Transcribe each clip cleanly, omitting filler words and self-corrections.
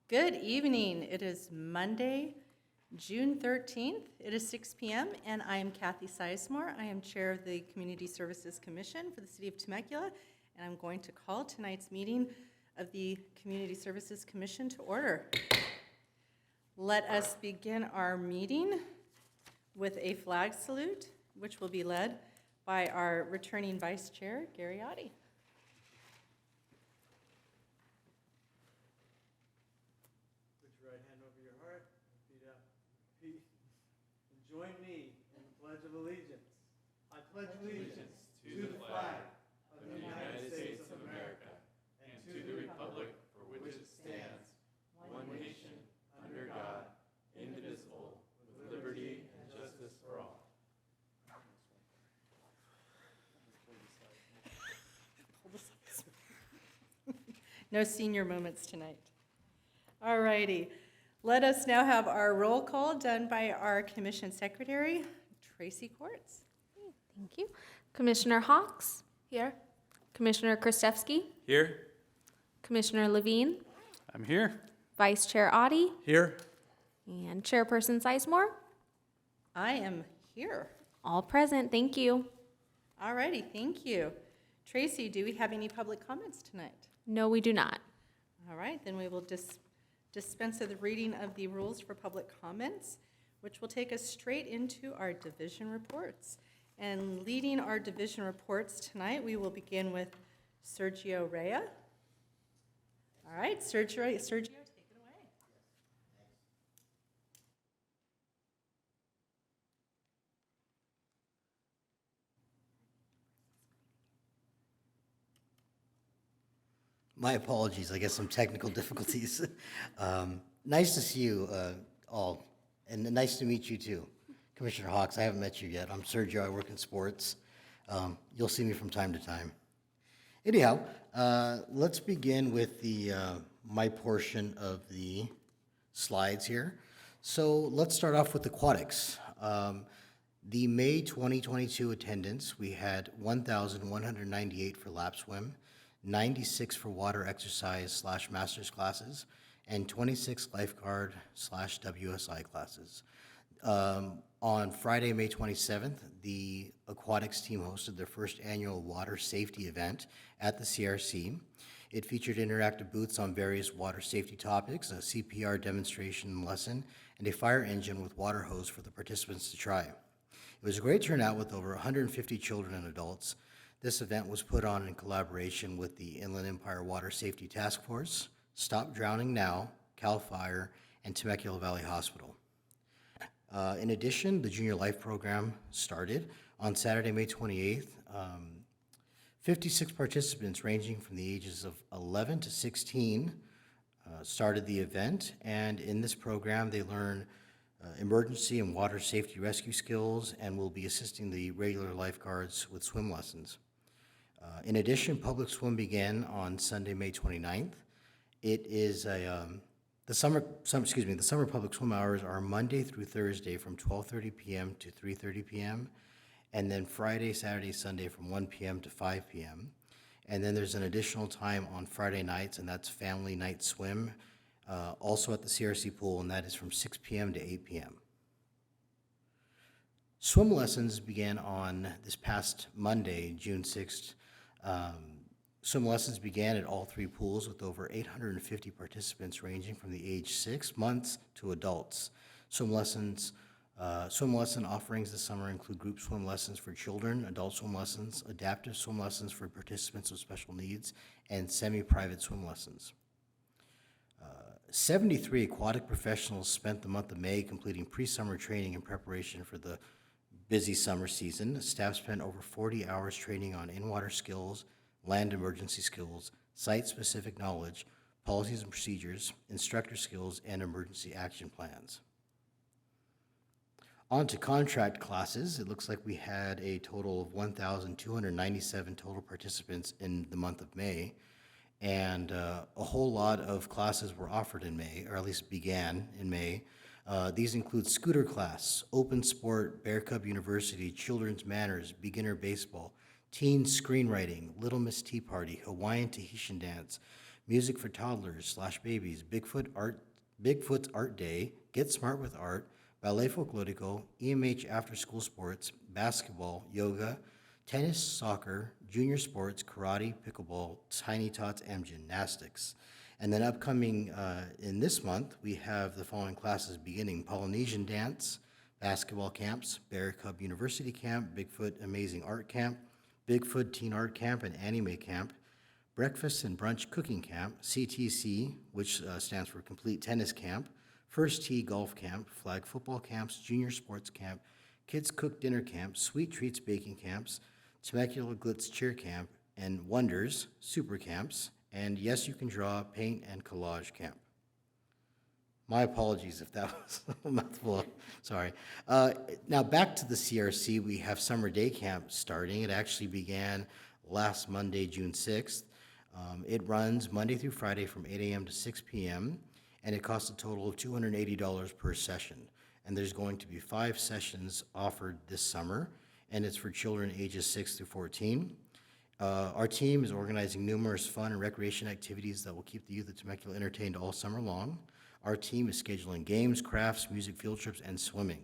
Good evening. It is Monday, June 13th. It is 6 p.m. and I am Kathy Sizemore. I am Chair of the Community Services Commission for the City of Temecula, and I'm going to call tonight's meeting of the Community Services Commission to order. Let us begin our meeting with a flag salute, which will be led by our returning Vice Chair, Gary Oddie. Join me in the Pledge of Allegiance. I pledge allegiance to the flag of the United States of America and to the republic for which it stands, one nation, under God, indivisible, with liberty and justice for all. No senior moments tonight. All righty. Let us now have our roll call done by our Commission Secretary, Tracy Courts. Thank you. Commissioner Hawks? Here. Commissioner Kristevsky? Here. Commissioner Levine? I'm here. Vice Chair Oddie? Here. And Chairperson Sizemore? I am here. All present. Thank you. All righty, thank you. Tracy, do we have any public comments tonight? No, we do not. All right, then we will dispense with the reading of the rules for public comments, which will take us straight into our division reports. And leading our division reports tonight, we will begin with Sergio Rea. All right, Sergio, take it away. My apologies, I guess some technical difficulties. Nice to see you all, and nice to meet you too. Commissioner Hawks, I haven't met you yet. I'm Sergio, I work in sports. You'll see me from time to time. Anyhow, let's begin with the my portion of the slides here. So let's start off with aquatics. The May 2022 attendance, we had 1,198 for lap swim, 96 for water exercise / master's classes, and 26 lifeguard / WSI classes. On Friday, May 27th, the aquatics team hosted their first annual water safety event at the CRC. It featured interactive booths on various water safety topics, a CPR demonstration lesson, and a fire engine with water hose for the participants to try. It was a great turnout with over 150 children and adults. This event was put on in collaboration with the Inland Empire Water Safety Task Force, Stop Drowning Now, CAL FIRE, and Temecula Valley Hospital. In addition, the Junior Life Program started on Saturday, May 28th. 56 participants ranging from the ages of 11 to 16 started the event, and in this program they learn emergency and water safety rescue skills and will be assisting the regular lifeguards with swim lessons. In addition, public swim began on Sunday, May 29th. It is the summer public swim hours are Monday through Thursday from 12:30 p.m. to 3:30 p.m. and then Friday, Saturday, Sunday from 1 p.m. to 5 p.m. And then there's an additional time on Friday nights, and that's family night swim, also at the CRC pool, and that is from 6 p.m. to 8 p.m. Swim lessons began on this past Monday, June 6th. Swim lessons began at all three pools with over 850 participants ranging from the age 6 months to adults. Swim lesson offerings this summer include group swim lessons for children, adult swim lessons, adaptive swim lessons for participants with special needs, and semi-private swim lessons. 73 aquatic professionals spent the month of May completing pre-summer training in preparation for the busy summer season. Staff spent over 40 hours training on in-water skills, land emergency skills, site-specific knowledge, policies and procedures, instructor skills, and emergency action plans. On to contract classes. It looks like we had a total of 1,297 total participants in the month of May, and a whole lot of classes were offered in May, or at least began in May. These include scooter class, open sport, Bear Cub University, children's manners, beginner baseball, teen screenwriting, Little Miss Tea Party, Hawaiian Tahitian dance, Music for Toddlers / Babies, Bigfoot's Art Day, Get Smart with Art, Ballet Folklorico, EMH After School Sports, basketball, yoga, tennis, soccer, junior sports, karate, pickleball, tiny tots, and gymnastics. And then upcoming in this month, we have the following classes beginning: Polynesian dance, basketball camps, Bear Cub University Camp, Bigfoot Amazing Art Camp, Bigfoot Teen Art Camp and Anime Camp, Breakfast and Brunch Cooking Camp, CTC, which stands for Complete Tennis Camp, First Tee Golf Camp, Flag Football Camps, Junior Sports Camp, Kids Cook Dinner Camp, Sweet Treats Baking Camps, Temecula Glitz Cheer Camp, and Wonders Super Camps, and Yes You Can Draw Paint and Collage Camp. My apologies if that was a mouthful. Sorry. Now back to the CRC, we have Summer Day Camp starting. It actually began last Monday, June 6th. It runs Monday through Friday from 8 a.m. to 6 p.m., and it costs a total of $280 per session. And there's going to be 5 sessions offered this summer, and it's for children ages 6 through 14. Our team is organizing numerous fun and recreation activities that will keep the youth of Temecula entertained all summer long. Our team is scheduling games, crafts, music field trips, and swimming.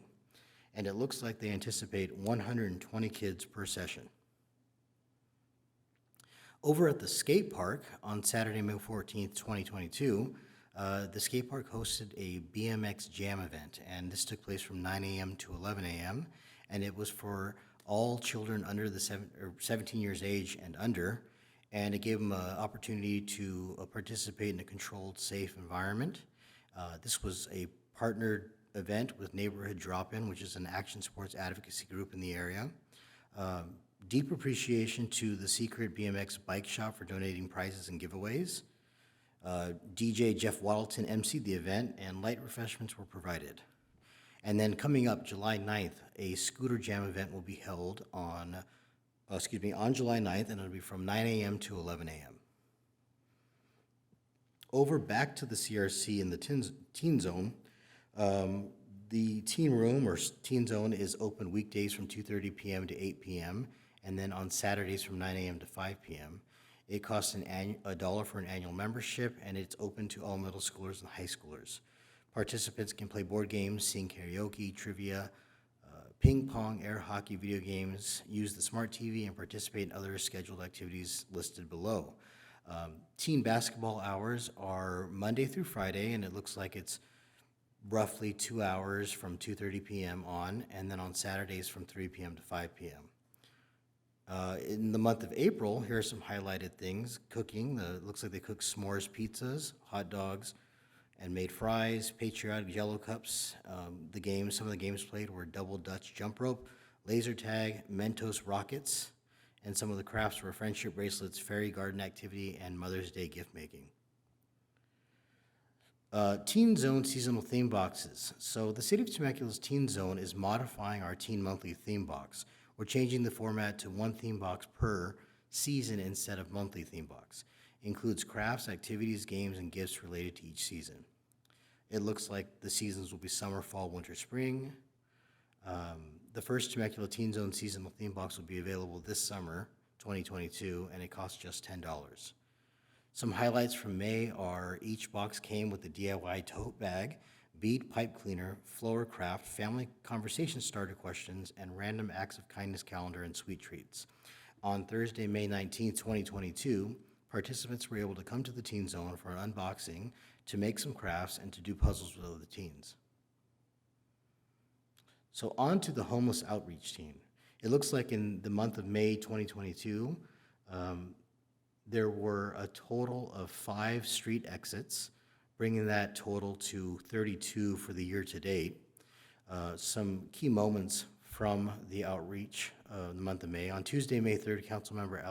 And it looks like they anticipate 120 kids per session. Over at the skate park on Saturday, May 14th, 2022, the skate park hosted a BMX Jam event, and this took place from 9 a.m. to 11 a.m., and it was for all children under the 17 years age and under, and it gave them an opportunity to participate in a controlled, safe environment. This was a partnered event with Neighborhood Drop-In, which is an action sports advocacy group in the area. Deep appreciation to the Secret BMX Bike Shop for donating prizes and giveaways. DJ Jeff Waddleton emceed the event, and light refreshments were provided. And then coming up July 9th, a scooter jam event will be held on July 9th, and it'll be from 9 a.m. to 11 a.m. Over back to the CRC in the teen zone, the teen room or teen zone is open weekdays from 2:30 p.m. to 8 p.m., and then on Saturdays from 9 a.m. to 5 p.m. It costs $1 for an annual membership, and it's open to all middle schoolers and high schoolers. Participants can play board games, sing karaoke, trivia, ping pong, air hockey, video games, use the smart TV, and participate in other scheduled activities listed below. Teen basketball hours are Monday through Friday, and it looks like it's roughly 2 hours from 2:30 p.m. on, and then on Saturdays from 3 p.m. to 5 p.m. In the month of April, here are some highlighted things. Cooking, it looks like they cook s'mores pizzas, hot dogs, and made fries, patriotic Jello cups. Some of the games played were double Dutch jump rope, laser tag, Mentos rockets, and some of the crafts were friendship bracelets, fairy garden activity, and Mother's Day gift making. Teen Zone seasonal theme boxes. So the City of Temecula's Teen Zone is modifying our Teen Monthly theme box. We're changing the format to one theme box per season instead of monthly theme box. It includes crafts, activities, games, and gifts related to each season. It looks like the seasons will be summer, fall, winter, spring. The first Temecula Teen Zone seasonal theme box will be available this summer, 2022, and it costs just $10. Some highlights from May are each box came with a DIY tote bag, bead pipe cleaner, flower craft, family conversation starter questions, and random acts of kindness calendar and sweet treats. On Thursday, May 19th, 2022, participants were able to come to the Teen Zone for an unboxing, to make some crafts, and to do puzzles with other teens. So on to the homeless outreach team. It looks like in the month of May 2022, there were a total of 5 street exits, bringing that total to 32 for the year to date. Some key moments from the outreach in the month of May. On Tuesday, May 3rd, Councilmember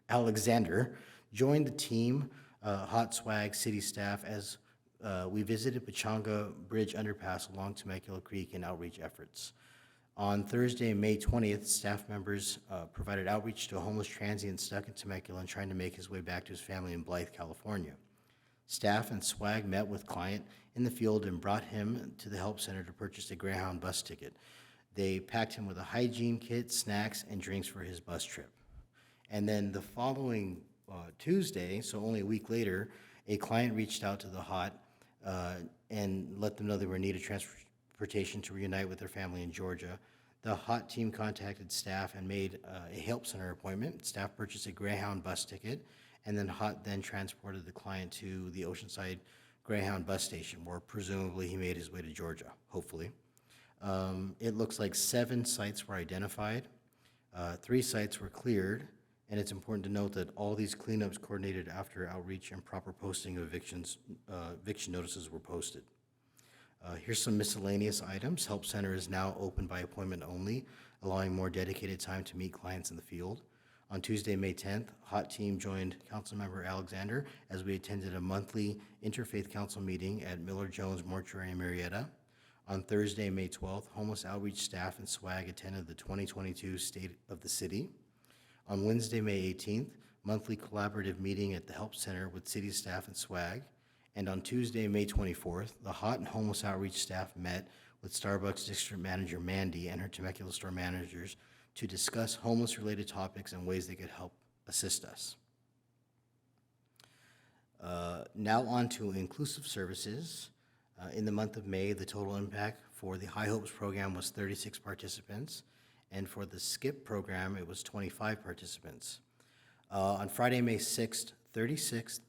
Alexander joined the team, Hot Swag city staff, as we visited Pachanga Bridge Underpass along Temecula Creek in outreach efforts. On Thursday, May 20th, staff members provided outreach to a homeless transient stuck in Temecula and trying to make his way back to his family in Blythe, California. Staff and Swag met with client in the field and brought him to the Help Center to purchase a Greyhound bus ticket. They packed him with a hygiene kit, snacks, and drinks for his bus trip. And then the following Tuesday, so only a week later, a client reached out to the HOT and let them know they were in need of transportation to reunite with their family in Georgia. The HOT team contacted staff and made a help center appointment. Staff purchased a Greyhound bus ticket, and then HOT then transported the client to the Oceanside Greyhound bus station, where presumably he made his way to Georgia, hopefully. It looks like 7 sites were identified, 3 sites were cleared, and it's important to note that all these cleanups coordinated after outreach and proper posting of eviction notices were posted. Here's some miscellaneous items. Help Center is now open by appointment only, allowing more dedicated time to meet clients in the field. On Tuesday, May 10th, HOT team joined Councilmember Alexander as we attended a monthly Interfaith Council meeting at Miller Jones Mortuary in Marietta. On Thursday, May 12th, homeless outreach staff and SWAG attended the 2022 State of the City. On Wednesday, May 18th, monthly collaborative meeting at the Help Center with city staff and SWAG. And on Tuesday, May 24th, the HOT and homeless outreach staff met with Starbucks District Manager Mandy and her Temecula store managers to discuss homeless-related topics and ways they could help assist us. Now on to inclusive services. In the month of May, the total impact for the High Hopes program was 36 participants, and for the SKIP program, it was 25 participants. On Friday, May 6th, 36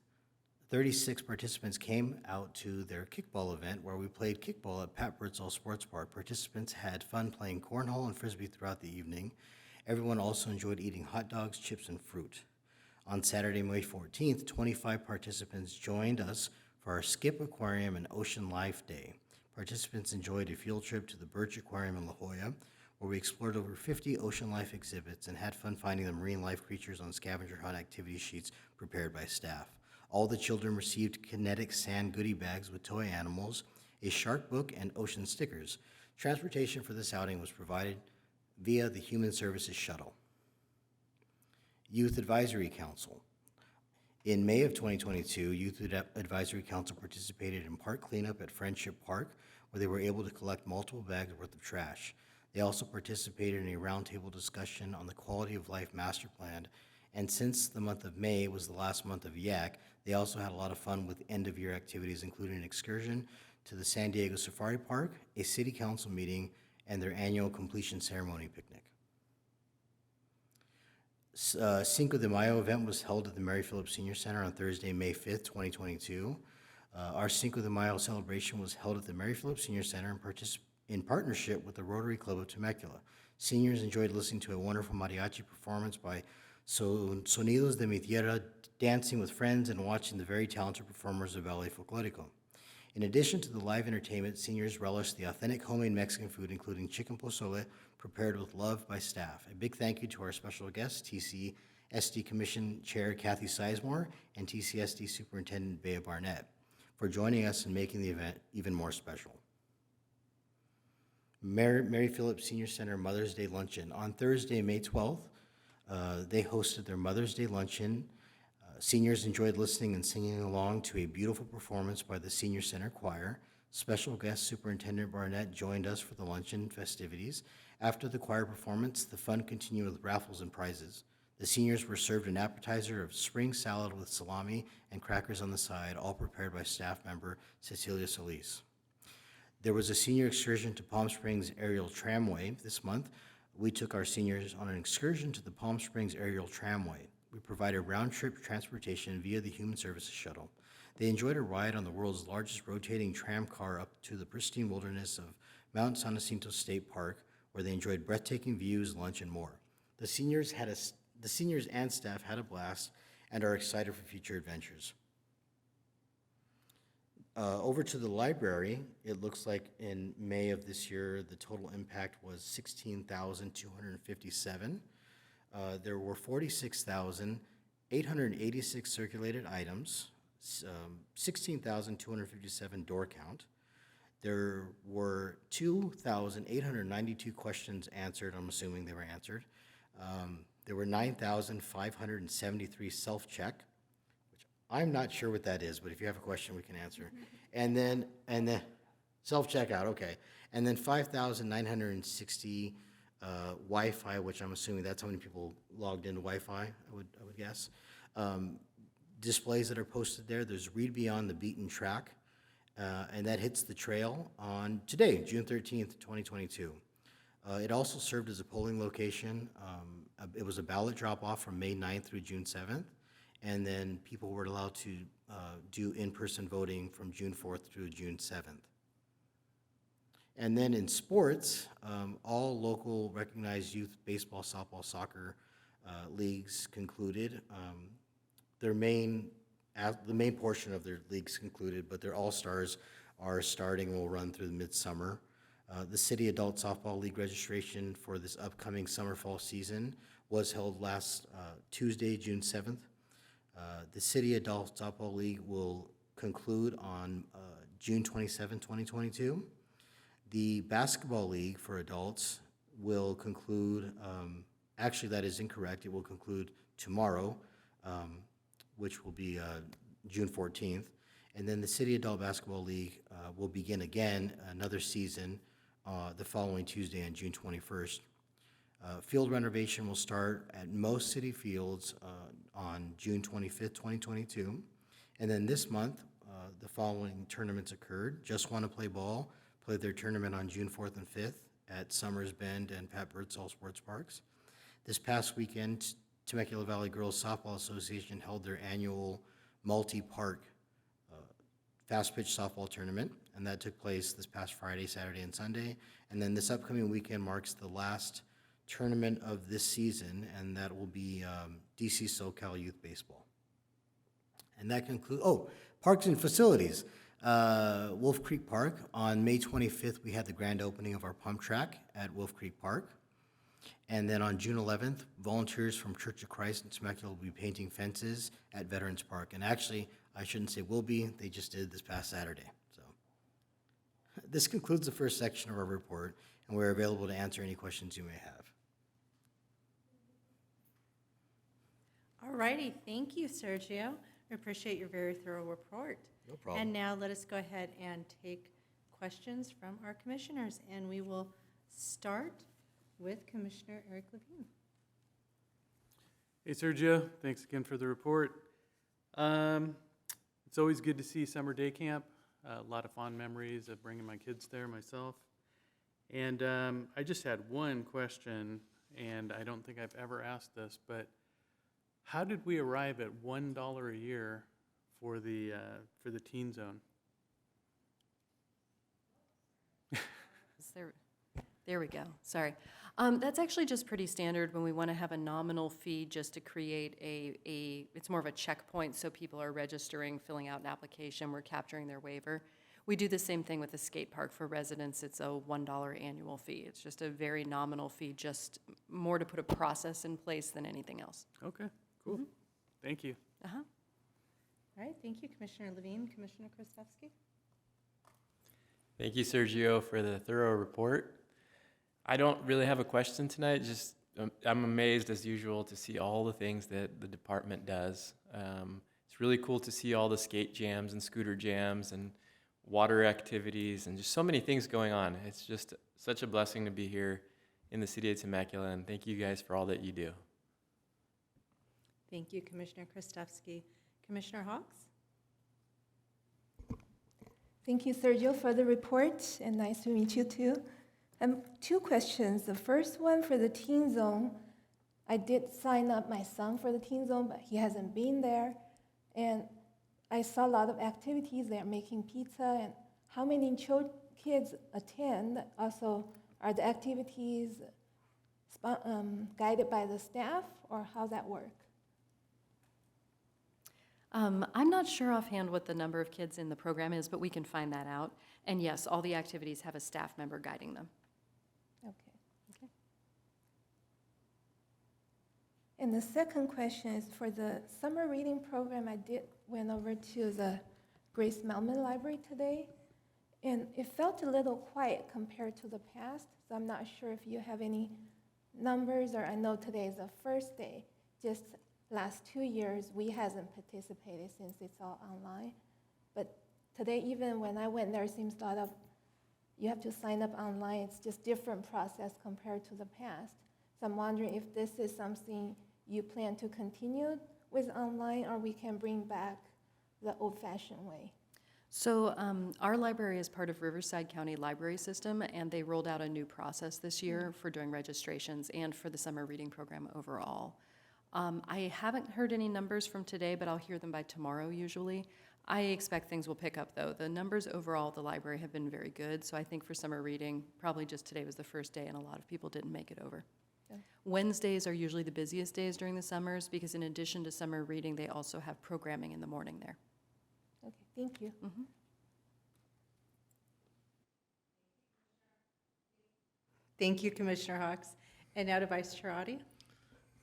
participants came out to their kickball event where we played kickball at Pat Birdsall Sports Park. Participants had fun playing cornhole and frisbee throughout the evening. Everyone also enjoyed eating hot dogs, chips, and fruit. On Saturday, May 14th, 25 participants joined us for our Skip Aquarium and Ocean Life Day. Participants enjoyed a field trip to the Birch Aquarium in La Jolla, where we explored over 50 ocean life exhibits and had fun finding the marine life creatures on scavenger hunt activity sheets prepared by staff. All the children received kinetic sand goodie bags with toy animals, a shark book, and ocean stickers. Transportation for this outing was provided via the Human Services Shuttle. Youth Advisory Council. In May of 2022, Youth Advisory Council participated in park cleanup at Friendship Park, where they were able to collect multiple bags worth of trash. They also participated in a roundtable discussion on the Quality of Life Master Plan, and since the month of May was the last month of YAC, they also had a lot of fun with end-of-year activities, including an excursion to the San Diego Safari Park, a city council meeting, and their annual completion ceremony picnic. Cinco de Mayo event was held at the Mary Phillips Senior Center on Thursday, May 5th, 2022. Our Cinco de Mayo celebration was held at the Mary Phillips Senior Center in partnership with the Rotary Club of Temecula. Seniors enjoyed listening to a wonderful mariachi performance by Sonidos de mi Tierra, dancing with friends, and watching the very talented performers of Ballet Folklorico. In addition to the live entertainment, seniors relished the authentic homemade Mexican food, including chicken pozole, prepared with love by staff. A big thank you to our special guests, TCSD Commission Chair Kathy Sizemore and TCSD Superintendent Bea Barnett, for joining us and making the event even more special. Mary Phillips Senior Center Mother's Day Luncheon. On Thursday, May 12th, they hosted their Mother's Day Luncheon. Seniors enjoyed listening and singing along to a beautiful performance by the Senior Center Choir. Special guest Superintendent Barnett joined us for the luncheon festivities. After the choir performance, the fun continued with raffles and prizes. The seniors were served an appetizer of spring salad with salami and crackers on the side, all prepared by staff member Cecilia Solis. There was a senior excursion to Palm Springs Aerial Tramway this month. We took our seniors on an excursion to the Palm Springs Aerial Tramway. We provided round-trip transportation via the Human Services Shuttle. They enjoyed a ride on the world's largest rotating tram car up to the pristine wilderness of Mount San Jacinto State Park, where they enjoyed breathtaking views, lunch, and more. The seniors and staff had a blast and are excited for future adventures. Over to the library, it looks like in May of this year, the total impact was 16,257. There were 46,886 circulated items, 16,257 door count. There were 2,892 questions answered. I'm assuming they were answered. There were 9,573 self-check, which I'm not sure what that is, but if you have a question, we can answer. And then self-checkout, okay. And then 5,960 Wi-Fi, which I'm assuming that's how many people logged into Wi-Fi, I would guess. displays that are posted there. There's Read Beyond the Beaten Track, and that hits the trail on today, June 13th, 2022. It also served as a polling location. It was a ballot drop-off from May 9th through June 7th, and then people were allowed to do in-person voting from June 4th through June 7th. And then in sports, all local recognized youth baseball, softball, soccer leagues concluded. The main portion of their leagues concluded, but their all-stars are starting and will run through the midsummer. The City Adult Softball League registration for this upcoming summer-fall season was held last Tuesday, June 7th. The City Adult Softball League will conclude on June 27, 2022. The Basketball League for adults will conclude, actually that is incorrect, it will conclude tomorrow, which will be June 14th. And then the City Adult Basketball League will begin again another season the following Tuesday on June 21st. Field renovation will start at most city fields on June 25th, 2022. And then this month, the following tournaments occurred. Just Want to Play Ball played their tournament on June 4th and 5th at Summers Bend and Pat Birdsall Sports Parks. This past weekend, Temecula Valley Girls Softball Association held their annual multi-park fast pitch softball tournament, and that took place this past Friday, Saturday, and Sunday. And then this upcoming weekend marks the last tournament of this season, and that will be DC SoCal Youth Baseball. And that concludes, parks and facilities. Wolf Creek Park, on May 25th, we had the grand opening of our pump track at Wolf Creek Park. And then on June 11th, volunteers from Church of Christ in Temecula will be painting fences at Veterans Park. And actually, I shouldn't say will be, they just did this past Saturday. So this concludes the first section of our report, and we're available to answer any questions you may have. All righty, thank you, Sergio. I appreciate your very thorough report. No problem. And now let us go ahead and take questions from our commissioners, and we will start with Commissioner Eric Levine. Hey, Sergio, thanks again for the report. It's always good to see summer day camp. A lot of fond memories of bringing my kids there myself. And I just had one question, and I don't think I've ever asked this, but how did we arrive at $1 a year for the teen zone? There we go, sorry. That's actually just pretty standard when we want to have a nominal fee just to create it's more of a checkpoint, so people are registering, filling out an application, we're capturing their waiver. We do the same thing with the skate park for residents. It's a $1 annual fee. It's just a very nominal fee, just more to put a process in place than anything else. Okay, cool. Thank you. All right, thank you, Commissioner Levine. Commissioner Krastevsky? Thank you, Sergio, for the thorough report. I don't really have a question tonight, just I'm amazed as usual to see all the things that the department does. It's really cool to see all the skate jams and scooter jams and water activities and just so many things going on. It's just such a blessing to be here in the city of Temecula, and thank you guys for all that you do. Thank you, Commissioner Krastevsky. Commissioner Hawks? Thank you, Sergio, for the report, and nice to meet you too. Two questions. The first one for the teen zone. I did sign up my son for the teen zone, but he hasn't been there. And I saw a lot of activities. They're making pizza, and how many kids attend? Also, are the activities guided by the staff, or how's that work? I'm not sure offhand what the number of kids in the program is, but we can find that out. And yes, all the activities have a staff member guiding them. Okay. And the second question is for the summer reading program. I went over to the Grace Melman Library today, and it felt a little quiet compared to the past. So I'm not sure if you have any numbers, or I know today is the first day. Just last 2 years, we hasn't participated since it's all online. But today, even when I went there, it seems a lot of, you have to sign up online. It's just different process compared to the past. So I'm wondering if this is something you plan to continue with online, or we can bring back the old-fashioned way? So our library is part of Riverside County Library System, and they rolled out a new process this year for doing registrations and for the summer reading program overall. I haven't heard any numbers from today, but I'll hear them by tomorrow usually. I expect things will pick up, though. The numbers overall at the library have been very good, so I think for summer reading, probably just today was the first day, and a lot of people didn't make it over. Yeah. Wednesdays are usually the busiest days during the summers, because in addition to summer reading, they also have programming in the morning there. Okay, thank you. Thank you, Commissioner Hawks. And now to Vice Chair Audi.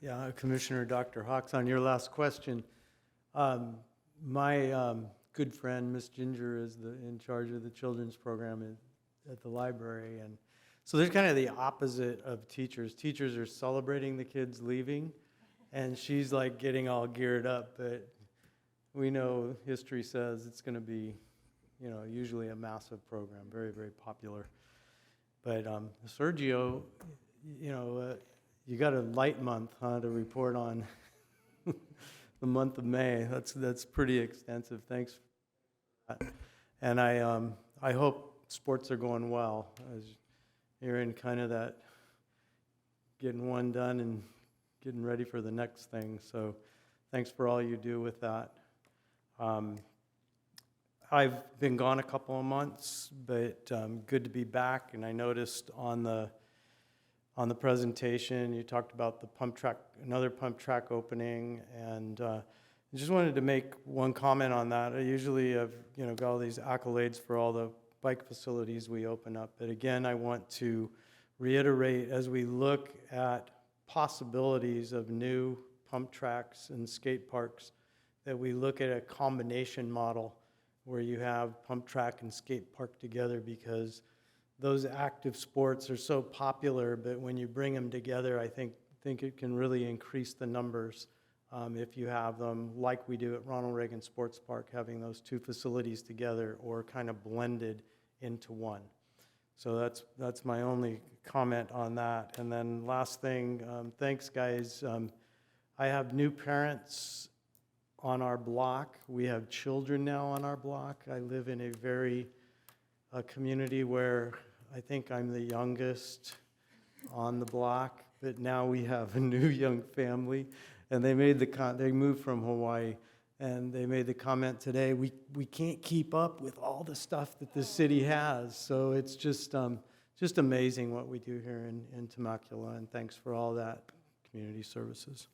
Yeah, Commissioner Dr. Hawks, on your last question, my good friend, Miss Ginger, is in charge of the children's program at the library. And so there's kind of the opposite of teachers. Teachers are celebrating the kids leaving, and she's like getting all geared up. But we know history says it's going to be, usually a massive program, very, very popular. But Sergio, you got a light month, huh, to report on the month of May. That's pretty extensive. Thanks for that. And I hope sports are going well, as you're in kind of that getting one done and getting ready for the next thing. So thanks for all you do with that. I've been gone a couple of months, but good to be back. And I noticed on the presentation, you talked about the pump track, another pump track opening, and I just wanted to make one comment on that. I usually have, got all these accolades for all the bike facilities we open up, but again, I want to reiterate, as we look at possibilities of new pump tracks and skate parks, that we look at a combination model where you have pump track and skate park together, because those active sports are so popular, but when you bring them together, I think it can really increase the numbers if you have them like we do at Ronald Reagan Sports Park, having those two facilities together or kind of blended into one. So that's my only comment on that. And then last thing, thanks guys. I have new parents on our block. We have children now on our block. I live in a community where I think I'm the youngest on the block, but now we have a new young family, and they moved from Hawaii, and they made the comment today, we can't keep up with all the stuff that the city has. So it's just amazing what we do here in Temecula, and thanks for all that community services.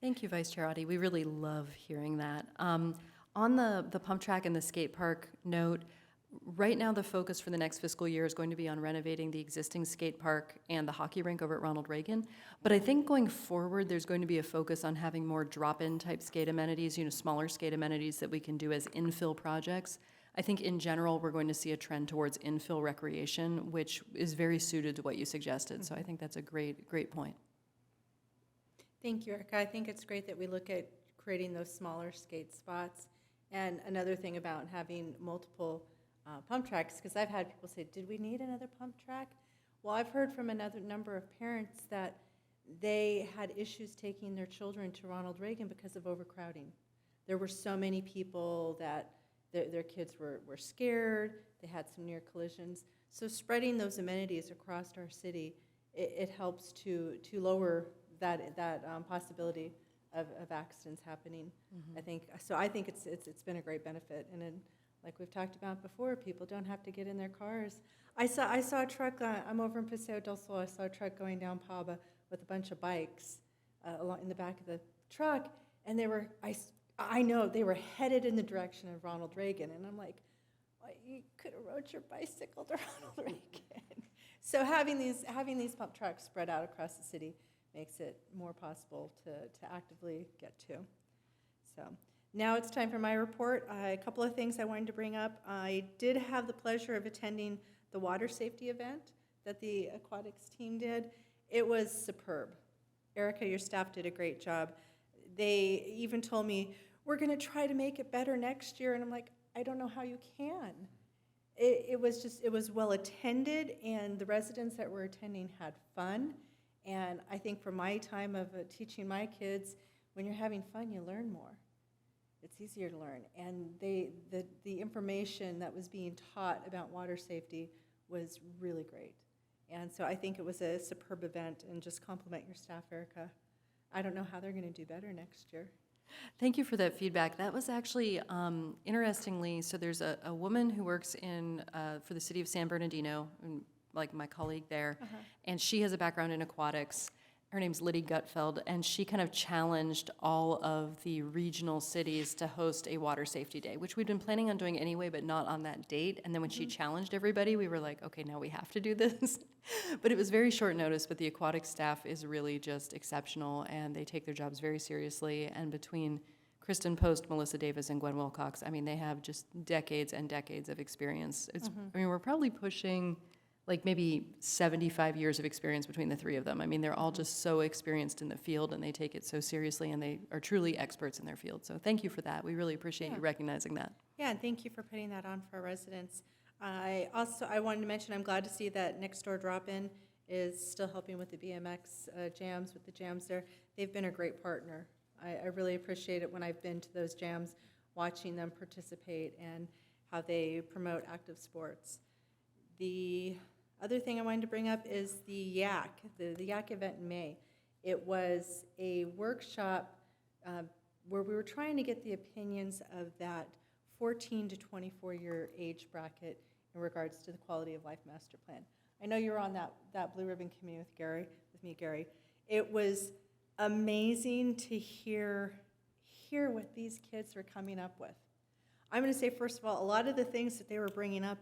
Thank you, Vice Chair Audi. We really love hearing that. On the pump track and the skate park note, right now the focus for the next fiscal year is going to be on renovating the existing skate park and the hockey rink over at Ronald Reagan. But I think going forward, there's going to be a focus on having more drop-in type skate amenities, smaller skate amenities that we can do as infill projects. I think in general, we're going to see a trend towards infill recreation, which is very suited to what you suggested. So I think that's a great point. Thank you, Erica. I think it's great that we look at creating those smaller skate spots. And another thing about having multiple pump tracks, because I've had people say, did we need another pump track? Well, I've heard from another number of parents that they had issues taking their children to Ronald Reagan because of overcrowding. There were so many people that their kids were scared, they had some near collisions. So spreading those amenities across our city, it helps to lower that possibility of accidents happening. I think it's been a great benefit, and then, like we've talked about before, people don't have to get in their cars. I saw a truck. I'm over in Paseo del Sol. I saw a truck going down Paba with a bunch of bikes along in the back of the truck, and they were I know they were headed in the direction of Ronald Reagan, and I'm like, well, you could have rode your bicycle to Ronald Reagan. So having these pump tracks spread out across the city makes it more possible to actively get to. So now it's time for my report. A couple of things I wanted to bring up. I did have the pleasure of attending the water safety event that the aquatics team did. It was superb. Erica, your staff did a great job. They even told me, we're going to try to make it better next year. And I'm like, I don't know how you can. It was well attended, and the residents that were attending had fun. And I think for my time of teaching my kids, when you're having fun, you learn more. It's easier to learn. And the information that was being taught about water safety was really great. And so I think it was a superb event, and just compliment your staff, Erica. I don't know how they're going to do better next year. Thank you for that feedback. That was actually, interestingly, so there's a woman who works for the city of San Bernardino, and like my colleague there, and she has a background in aquatics. Her name's Liddy Gutfeld, and she kind of challenged all of the regional cities to host a water safety day, which we'd been planning on doing anyway, but not on that date. And then when she challenged everybody, we were like, okay, now we have to do this. But it was very short notice, but the aquatic staff is really just exceptional, and they take their jobs very seriously. And between Kristen Post, Melissa Davis, and Gwen Wilcox, I mean, they have just decades and decades of experience. I mean, we're probably pushing like maybe 75 years of experience between the three of them. I mean, they're all just so experienced in the field, and they take it so seriously, and they are truly experts in their field. So thank you for that. We really appreciate you recognizing that. Yeah, and thank you for putting that on for our residents. I wanted to mention, I'm glad to see that Next Door Drop-In is still helping with the BMX jams, with the jams there. They've been a great partner. I really appreciate it when I've been to those jams, watching them participate and how they promote active sports. The other thing I wanted to bring up is the YAC, the YAC event in May. It was a workshop where we were trying to get the opinions of that 14 to 24-year age bracket in regards to the Quality of Life Master Plan. I know you're on that Blue Ribbon Committee with me, Gary. It was amazing to hear what these kids were coming up with. I'm going to say, first of all, a lot of the things that they were bringing up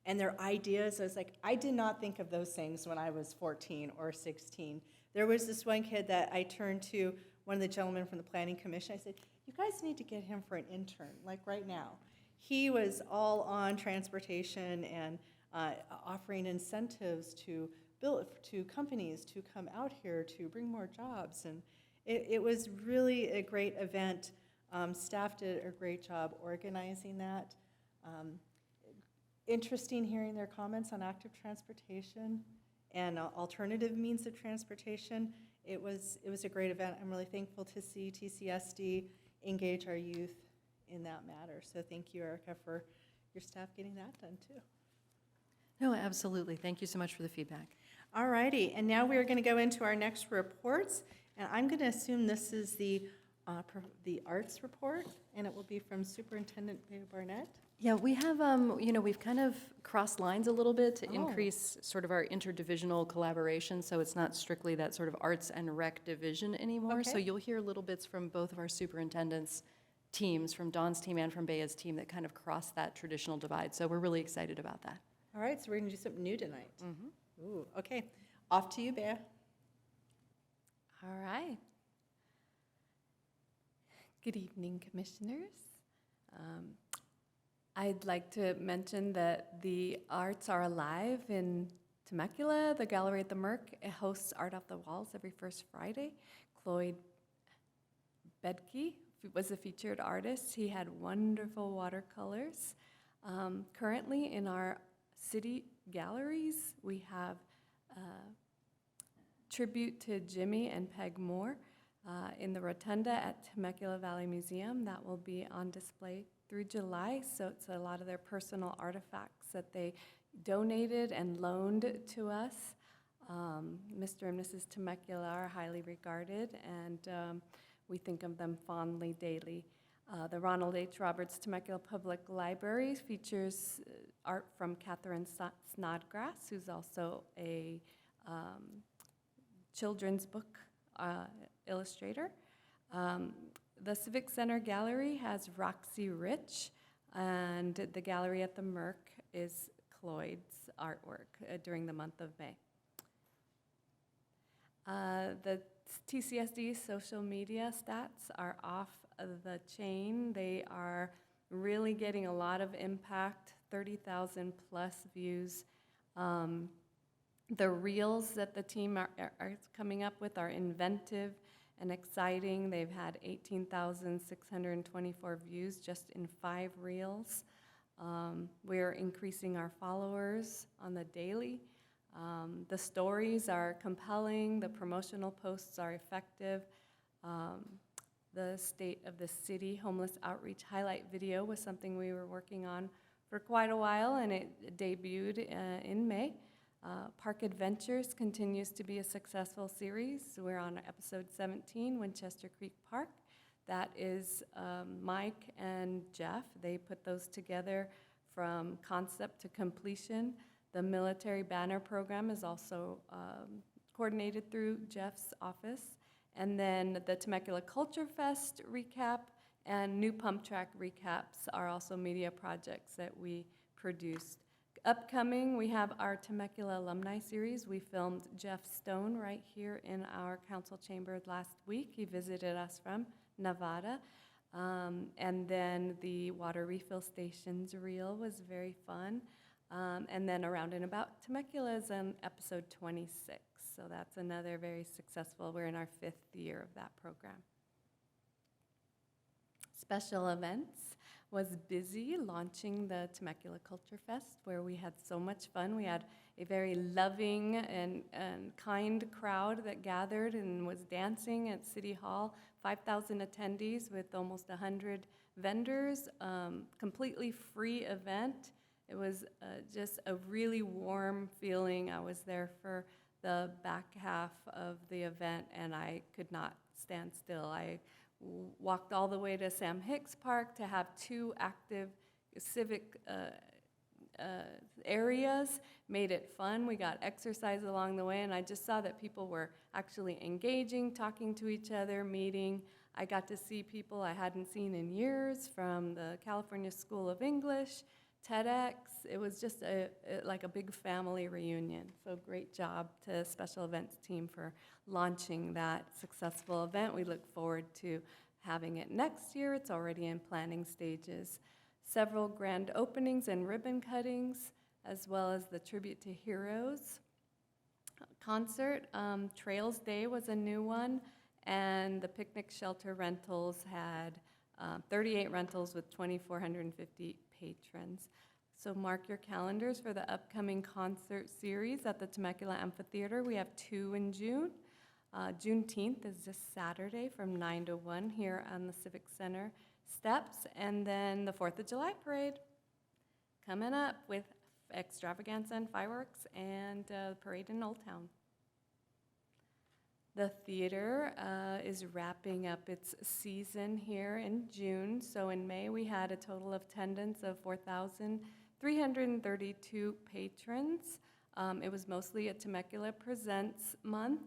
and their ideas, I was like, I did not think of those things when I was 14 or 16. There was this one kid that I turned to, one of the gentlemen from the Planning Commission. I said, you guys need to get him for an intern, like right now. He was all on transportation and offering incentives to companies to come out here to bring more jobs. And it was really a great event. Staff did a great job organizing that. Interesting hearing their comments on active transportation and alternative means of transportation. It was a great event. I'm really thankful to see TCSD engage our youth in that matter. So thank you, Erica, for your staff getting that done too. No, absolutely. Thank you so much for the feedback. All righty, and now we are going to go into our next reports, and I'm going to assume this is the arts report, and it will be from Superintendent Barnett. Yeah, we have, we've kind of crossed lines a little bit to increase sort of our interdivisional collaboration, so it's not strictly that sort of arts and rec division anymore. Okay. So you'll hear little bits from both of our superintendents' teams, from Dawn's team and from Bea's team, that kind of cross that traditional divide. So we're really excited about that. All right, so we're going to do something new tonight. Ooh, okay. Off to you, Bea. All right. Good evening, Commissioners. I'd like to mention that the arts are alive in Temecula. The Gallery at the Merc hosts Art Off the Walls every first Friday. Cloyd Bedke was a featured artist. He had wonderful watercolors. Currently in our city galleries, we have tribute to Jimmy and Peg Moore in the Rotunda at Temecula Valley Museum. That will be on display through July, so it's a lot of their personal artifacts that they donated and loaned to us. Mr. and Mrs. Temecula are highly regarded, and we think of them fondly daily. The Ronald H. Roberts Temecula Public Library features art from Catherine Snodgrass, who's also a children's book illustrator. The Civic Center Gallery has Roxy Rich, and the Gallery at the Merc is Cloyd's artwork during the month of May. The TCSD social media stats are off the chain. They are really getting a lot of impact, 30,000 plus views. The reels that the team are coming up with are inventive and exciting. They've had 18,624 views just in 5 reels. We're increasing our followers on the daily. The stories are compelling, the promotional posts are effective. The State of the City Homeless Outreach Highlight video was something we were working on for quite a while, and it debuted in May. Park Adventures continues to be a successful series. We're on episode 17, Winchester Creek Park. That is Mike and Jeff. They put those together from concept to completion. The military banner program is also coordinated through Jeff's office. And then the Temecula Culture Fest recap and new pump track recaps are also media projects that we produced. Upcoming, we have our Temecula Alumni Series. We filmed Jeff Stone right here in our council chamber last week. He visited us from Nevada. And then the water refill stations reel was very fun. And then Around and About Temecula is on episode 26. So that's another very successful, we're in our 5th year of that program. Special events was busy launching the Temecula Culture Fest, where we had so much fun. We had a very loving and kind crowd that gathered and was dancing at City Hall. 5,000 attendees with almost 100 vendors, completely free event. It was just a really warm feeling. I was there for the back half of the event, and I could not stand still. I walked all the way to Sam Hicks Park to have 2 active civic areas, made it fun. We got exercise along the way, and I just saw that people were actually engaging, talking to each other, meeting. I got to see people I hadn't seen in years from the California School of English, TEDx. It was just like a big family reunion. So great job to special events team for launching that successful event. We look forward to having it next year. It's already in planning stages. Several grand openings and ribbon cuttings, as well as the Tribute to Heroes concert. Trails Day was a new one, and the picnic shelter rentals had 38 rentals with 2,450 patrons. So mark your calendars for the upcoming concert series at the Temecula Amphitheater. We have 2 in June. Juneteenth is this Saturday from 9 to 1 here on the Civic Center steps. And then the 4th of July parade coming up with extravaganza and fireworks and parade in Old Town. The theater is wrapping up its season here in June. So in May, we had a total of attendance of 4,332 patrons. It was mostly a Temecula Presents month,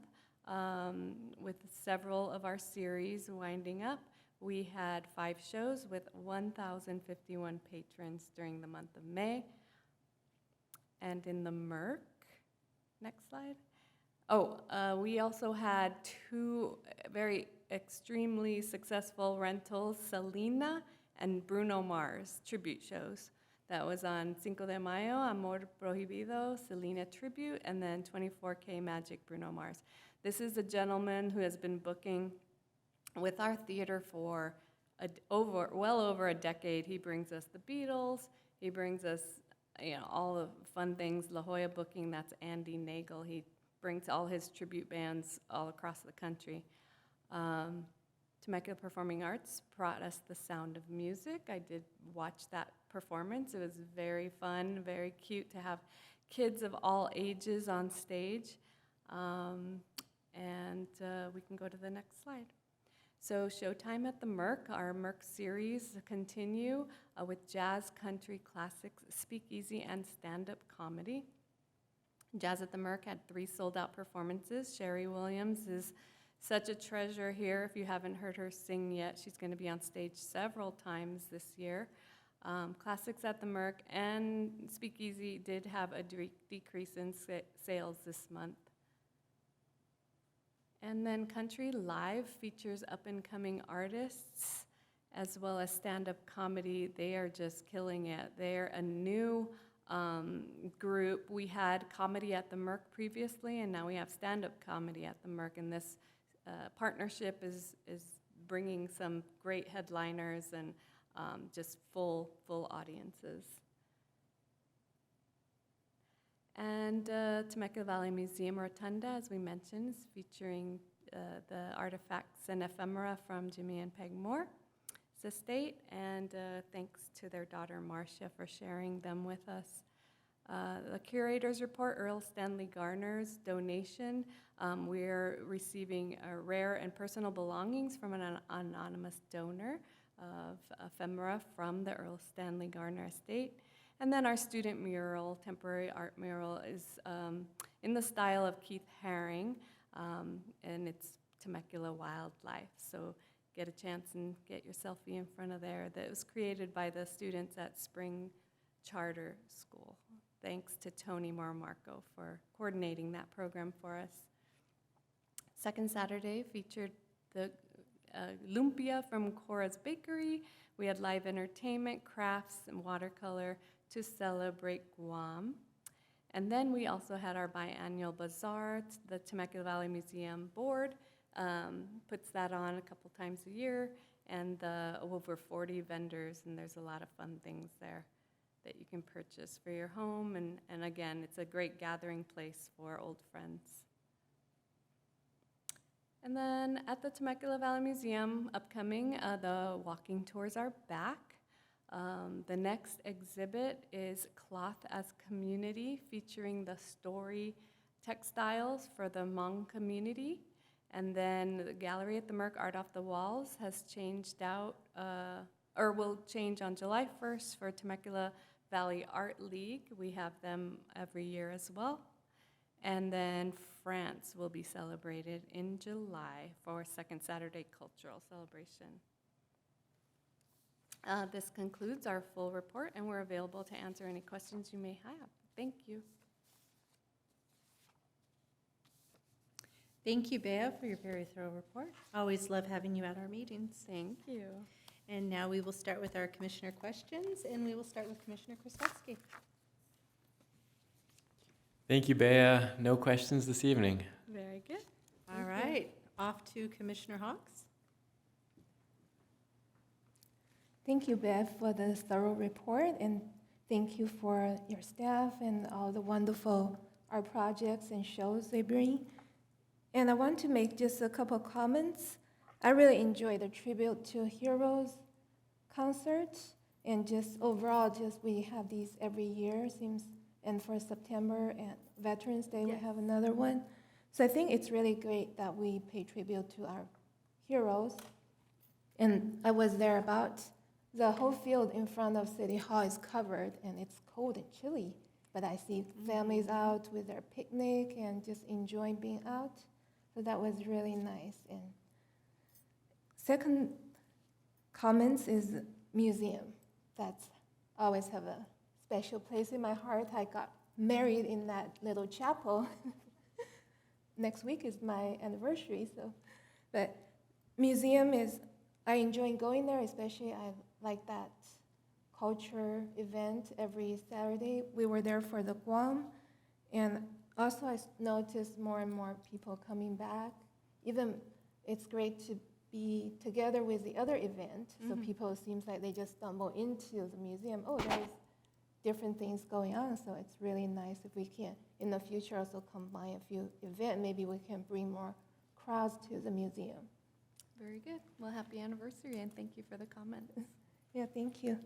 with several of our series winding up. We had 5 shows with 1,051 patrons during the month of May. And in the Merc, next slide. We also had 2 very extremely successful rentals, Selena and Bruno Mars tribute shows. That was on Cinco de Mayo, Amor Prohibido, Selena tribute, and then 24K Magic, Bruno Mars. This is a gentleman who has been booking with our theater for well over a decade. He brings us the Beatles. He brings us, all the fun things. La Jolla Booking, that's Andy Nagel. He brings all his tribute bands all across the country. Temecula Performing Arts brought us The Sound of Music. I did watch that performance. It was very fun, very cute to have kids of all ages on stage. We can go to the next slide. So Showtime at the Merc, our Merc series continue with jazz, country, classics, speakeasy, and stand-up comedy. Jazz at the Merc had 3 sold-out performances. Sherry Williams is such a treasure here. If you haven't heard her sing yet, she's going to be on stage several times this year. Classics at the Merc and Speakeasy did have a decrease in sales this month. And then Country Live features up-and-coming artists as well as stand-up comedy. They are just killing it. They're a new group. We had comedy at the Merc previously, and now we have stand-up comedy at the Merc, and this partnership is bringing some great headliners and just full audiences. And Temecula Valley Museum Rotunda, as we mentioned, is featuring the artifacts and ephemera from Jimmy and Peg Moore's estate, and thanks to their daughter Marcia for sharing them with us. The curator's report, Earl Stanley Garner's donation. We're receiving rare and personal belongings from an anonymous donor of ephemera from the Earl Stanley Garner estate. And then our student mural, temporary art mural, is in the style of Keith Haring, and it's Temecula wildlife. So get a chance and get your selfie in front of there. That was created by the students at Spring Charter School. Thanks to Tony Marmarco for coordinating that program for us. Second Saturday featured the lumpia from Cora's Bakery. We had live entertainment, crafts, and watercolor to celebrate Guam. And then we also had our biannual bazaar. The Temecula Valley Museum Board puts that on a couple times a year, and over 40 vendors, and there's a lot of fun things there that you can purchase for your home. And again, it's a great gathering place for old friends. And then at the Temecula Valley Museum, upcoming, the walking tours are back. The next exhibit is Cloth as Community, featuring the story textiles for the Hmong community. And then the gallery at the Merck Art Off the Walls has changed out, or will change on July 1st for Temecula Valley Art League. We have them every year as well. And then France will be celebrated in July for Second Saturday Cultural Celebration. This concludes our full report, and we're available to answer any questions you may have. Thank you. Thank you, Bea, for your very thorough report. Always love having you at our meetings. Thank you. And now we will start with our commissioner questions, and we will start with Commissioner Krasowski. Thank you, Bea. No questions this evening. Very good. All right, off to Commissioner Hawks. Thank you, Bev, for the thorough report, and thank you for your staff and all the wonderful art projects and shows they bring. And I want to make just a couple comments. I really enjoyed the Tribute to Heroes concert, and just overall, just we have these every year, seems, and for September and Veterans Day, we have another one. So I think it's really great that we pay tribute to our heroes. And I was there about, the whole field in front of City Hall is covered, and it's cold and chilly, but I see families out with their picnic and just enjoying being out. So that was really nice. And second comments is museum. That's always have a special place in my heart. I got married in that little chapel. Next week is my anniversary, so. But museum is, I enjoy going there, especially I like that culture event every Saturday. We were there for the Guam, and also I noticed more and more people coming back. Even it's great to be together with the other event, so people, it seems like they just stumble into the museum. Oh, there's different things going on, so it's really nice if we can, in the future, also combine a few events. Maybe we can bring more crowds to the museum. Very good. Well, happy anniversary, and thank you for the comment. Yeah, thank you.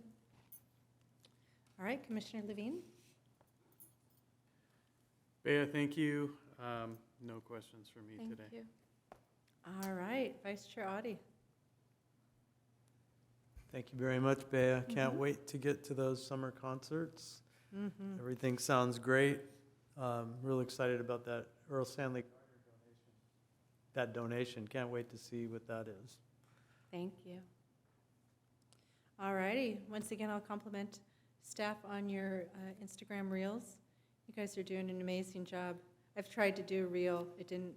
All right, Commissioner Levine. Bea, thank you. No questions for me Thank today. you. All right, Vice Chair Audi. Thank you very much, Bea. Can't wait to get to those summer concerts. Everything sounds great. Real excited about that Earl Stanley donation. Can't wait to see what that is. Thank you. All righty, once again, I'll compliment staff on your Instagram reels. You guys are doing an amazing job. I've tried to do a reel. It didn't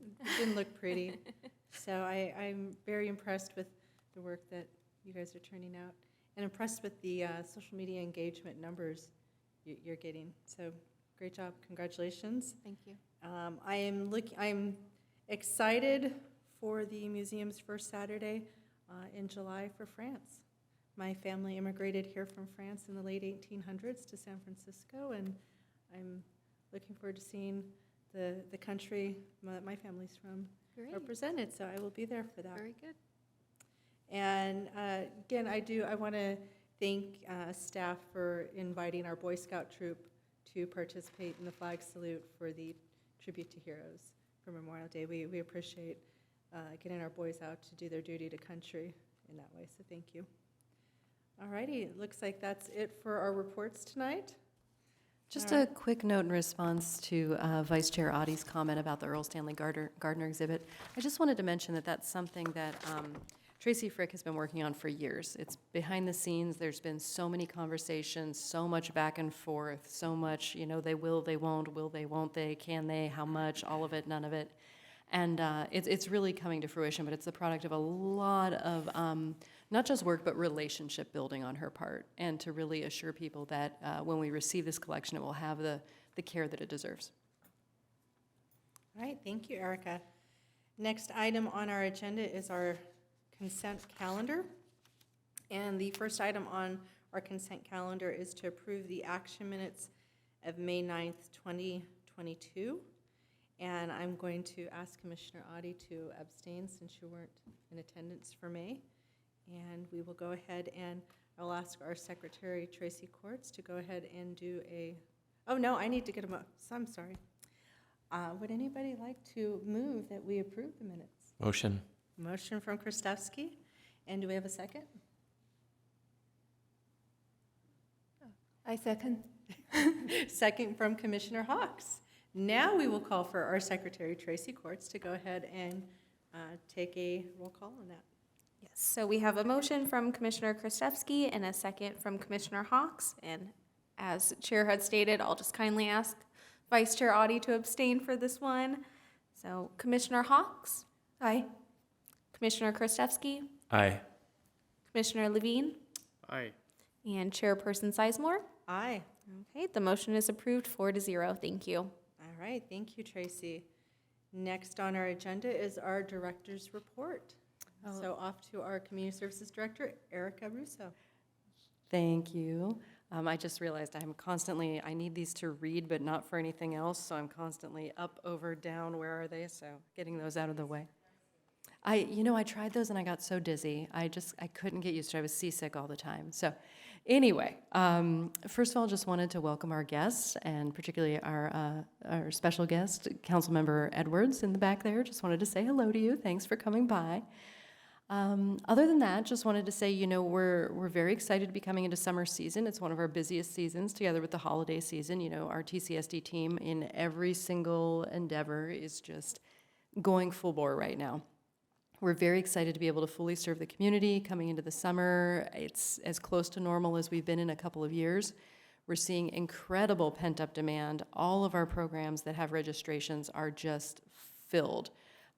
look pretty. So I'm very impressed with the work that you guys are turning out, and impressed with the social media engagement numbers you're getting. So great job. Congratulations. Thank you. I'm excited for the museum's first Saturday in July for France. My family immigrated here from France in the late 1800s to San Francisco, and I'm looking forward to seeing the country that my family's from represented, so I will be there for that. Very good. And again, I want to thank staff for inviting our Boy Scout troop to participate in the flag salute for the Tribute to Heroes for Memorial Day. We appreciate getting our boys out to do their duty to country in that way, so thank you. All righty, it looks like that's it for our reports tonight. Just All a right. quick note in response to Vice Chair Audie's comment about the Earl Stanley Gardner exhibit. I just wanted to mention that that's something that Tracy Frick has been working on for years. It's behind the scenes. There's been so many conversations, so much back and forth, so much, they will, they won't, will they, won't they, can they, how much, all of it, none of it. And it's really coming to fruition, but it's the product of a lot of not just work, but relationship building on her part, and to really assure people that when we receive this collection, it will have the care that it deserves. All right, thank you, Erica. Next item on our agenda is our consent calendar. And the first item on our consent calendar is to approve the action minutes of May 9th, 2022. And I'm going to ask Commissioner Audie to abstain since you weren't in attendance for May. And we will go ahead and I'll ask our Secretary, Tracy Courts, to go ahead and do oh no, I need to get I'm sorry. Would anybody like to move that we approve the minutes? Motion. Motion from Kristofsky. And do we have a second? I second. Second from Commissioner Hawks. Now we will call for our Secretary, Tracy Courts, to go ahead and take a roll call on that. Yes, so we have a motion from Commissioner Kristofsky and a second from Commissioner Hawks. And as Chair had stated, I'll just kindly ask Vice Chair Audie to abstain for this one. So Commissioner Hawks, Aye. Commissioner Kristofsky, Aye. Commissioner Levine, Aye. and Chairperson Sizemore. Aye. Okay, the motion is approved 4-0. Thank you. All right, thank you, Tracy. Next on our agenda is our director's report. So off to our Community Services Director, Erica Russo. Thank you. I just realized I need these to read, but not for anything else, so I'm constantly up, over, down, where are they? So getting those out of the way. I tried those and I got so dizzy. I couldn't get used to it. I was seasick all the time. So anyway, first of all, just wanted to welcome our guests, and particularly our special guest, Councilmember Edwards in the back there. Just wanted to say hello to you. Thanks for coming by. Other than that, just wanted to say, we're very excited to be coming into summer season. It's one of our busiest seasons together with the holiday season. Our TCSD team in every single endeavor is just going full bore right now. We're very excited to be able to fully serve the community coming into the summer. It's as close to normal as we've been in a couple of years. We're seeing incredible pent-up demand. All of our programs that have registrations are just filled.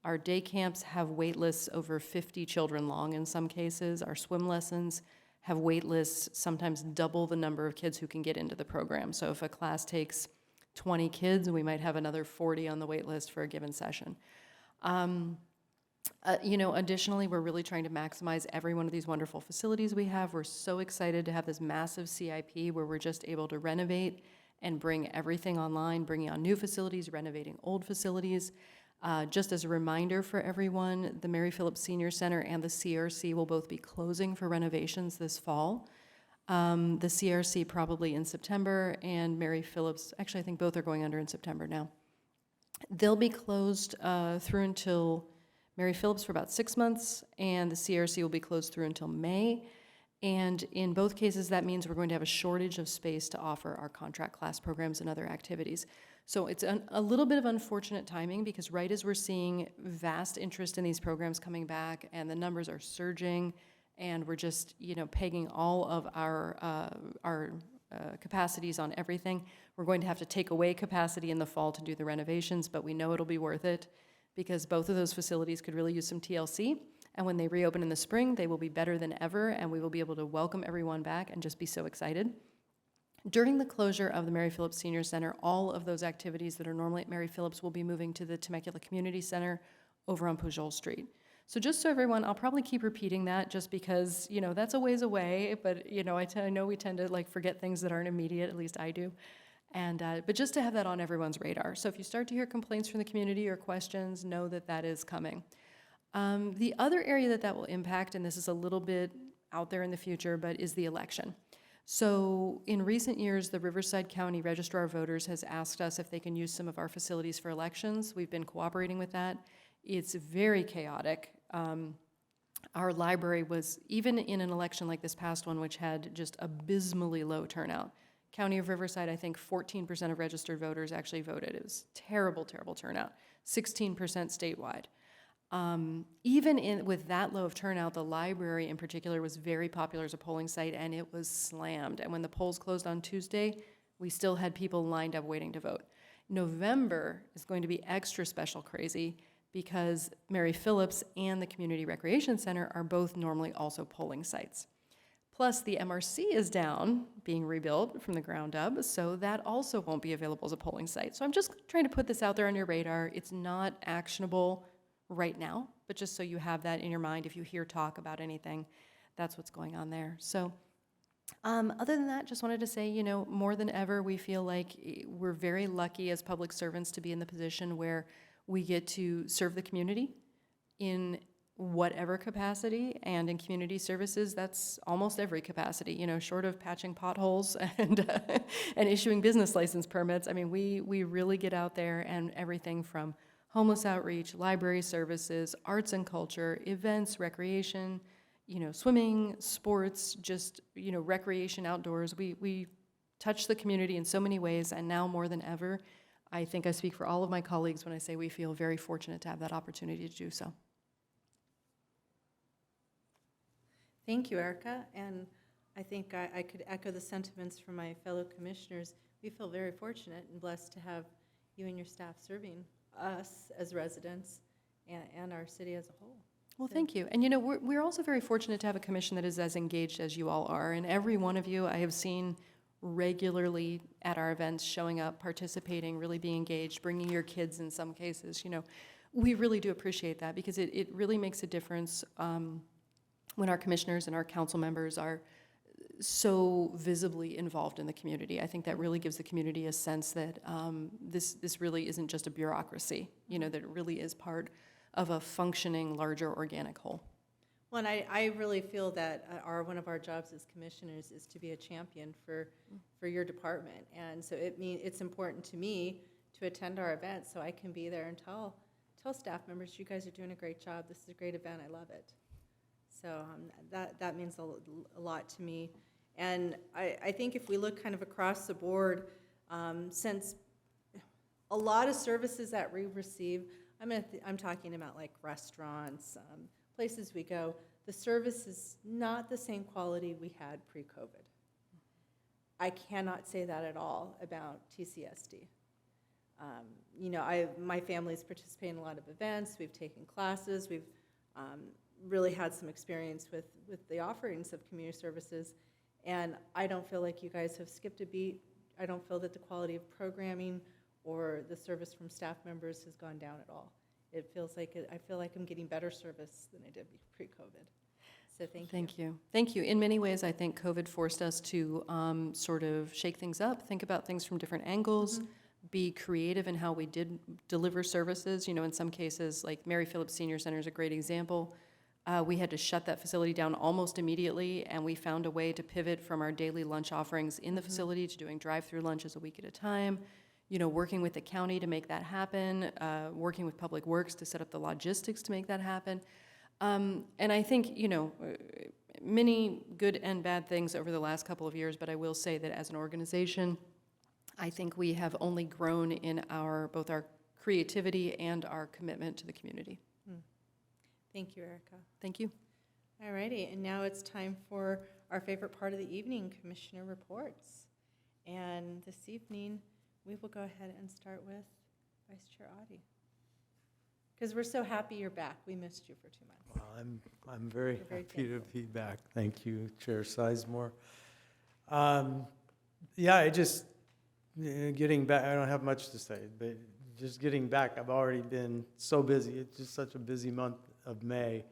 Our day camps have wait lists over 50 children long in some cases. Our swim lessons have wait lists, sometimes double the number of kids who can get into the program. So if a class takes 20 kids, we might have another 40 on the wait list for a given session. Additionally, we're really trying to maximize every one of these wonderful facilities we have. We're so excited to have this massive CIP where we're just able to renovate and bring everything online, bringing on new facilities, renovating old facilities. Just as a reminder for everyone, the Mary Phillips Senior Center and the CRC will both be closing for renovations this fall. The CRC probably in September, and Mary Phillips, actually I think both are going under in September now. They'll be closed through until Mary Phillips for about 6 months, and the CRC will be closed through until May. And in both cases, that means we're going to have a shortage of space to offer our contract class programs and other activities. So it's a little bit of unfortunate timing, because right as we're seeing vast interest in these programs coming back and the numbers are surging, and we're just pegging all of our capacities on everything, we're going to have to take away capacity in the fall to do the renovations, but we know it'll be worth it, because both of those facilities could really use some TLC. And when they reopen in the spring, they will be better than ever, and we will be able to welcome everyone back and just be so excited. During the closure of the Mary Phillips Senior Center, all of those activities that are normally at Mary Phillips will be moving to the Temecula Community Center over on Pujol Street. So just so everyone, I'll probably keep repeating that just because, that's a ways away, but, I know we tend to forget things that aren't immediate, at least I do. And, but just to have that on everyone's radar. So if you start to hear complaints from the community or questions, know that that is coming. The other area that will impact, and this is a little bit out there in the future, but is the election. So in recent years, the Riverside County Registrar of Voters has asked us if they can use some of our facilities for elections. We've been cooperating with that. It's very chaotic. Our library was, even in an election like this past one, which had just abysmally low turnout. County of Riverside, I think 14% of registered voters actually voted. It was terrible, terrible turnout. 16% statewide. Even with that low of turnout, the library in particular was very popular as a polling site, and it was slammed. And when the polls closed on Tuesday, we still had people lined up waiting to vote. November is going to be extra special crazy because Mary Phillips and the Community Recreation Center are both normally also polling sites. Plus, the MRC is down, being rebuilt from the ground up, so that also won't be available as a polling site. So I'm just trying to put this out there on your radar. It's not actionable right now, but just so you have that in your mind, if you hear talk about anything, that's what's going on there. So other than that, just wanted to say, you know, more than ever, we feel like we're very lucky as public servants to be in the position where we get to serve the community in whatever capacity, and in community services, that's almost every capacity, you know, short of patching potholes and issuing business license permits. I mean, we really get out there, and everything from homeless outreach, library services, arts and culture, events, recreation, you know, swimming, sports, just, you know, recreation outdoors. We touch the community in so many ways, and now more than ever, I think I speak for all of my colleagues when I say we feel very fortunate to have that opportunity to do so. Thank you, Erica, and I think I could echo the sentiments from my fellow commissioners. We feel very fortunate and blessed to have you and your staff serving us as residents and our city as a whole. Well, thank you. And you know, we're also very fortunate to have a commission that is as engaged as you all are. And every one of you I have seen regularly at our events, showing up, participating, really being engaged, bringing your kids in some cases. You know, we really do appreciate that, because it really makes a difference when our commissioners and our council members are so visibly involved in the community. I think that really gives the community a sense that this really isn't just a bureaucracy, you know, that it really is part of a functioning, larger organic whole. Well, and I really feel that one of our jobs as commissioners is to be a champion for your department. And so it's important to me to attend our events so I can be there and tell staff members, you guys are doing a great job. This is a great event. I love it. So that means a lot to me. And I think if we look kind of across the board, since a lot of services that we receive, I'm talking about like restaurants, places we go, the service is not the same quality we had pre-COVID. I cannot say that at all about TCSD. You know, my family's participated in a lot of events, we've taken classes, we've really had some experience with the offerings of community services, and I don't feel like you guys have skipped a beat. I don't feel that the quality of programming or the service from staff members has gone down at all. It feels like I feel like I'm getting better service than I did pre-COVID. So thank you. Thank you. Thank you. In many ways, I think COVID forced us to sort of shake things up, think about things from different angles, be creative in how we did deliver services. You know, in some cases, like Mary Phillips Senior Center is a great example. We had to shut that facility down almost immediately, and we found a way to pivot from our daily lunch offerings in the facility to doing drive-through lunches a week at a time, you know, working with the county to make that happen, working with Public Works to set up the logistics to make that happen. And I think, you know, many good and bad things over the last couple of years, but I will say that as an organization, I think we have only grown in both our creativity and our commitment to the community. Thank you, Erica. Thank you. All righty, and now it's time for our favorite part of the evening, Commissioner Reports. And this evening, we will go ahead and start with Vice Chair Audi. Because we're so happy you're back. We missed you for 2 months. Well, I'm very We're very happy to thankful. be back. Thank you, Chair Sizemore. Yeah, I just, getting back, I don't have much to say, but just getting back, I've already been so busy. It's just such a busy month of May,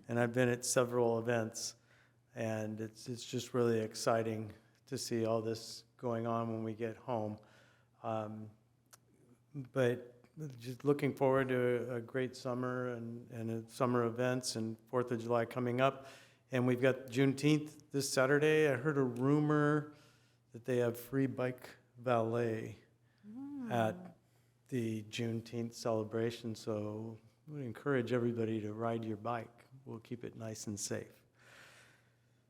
and I've been at several events, and it's just really exciting to see all this going on when we get home. But just looking forward to a great summer and summer events and 4th of July coming up. And we've got Juneteenth this Saturday. I heard a rumor that they have free bike valet at the Juneteenth celebration. So I would encourage everybody to ride your bike. We'll keep it nice and safe.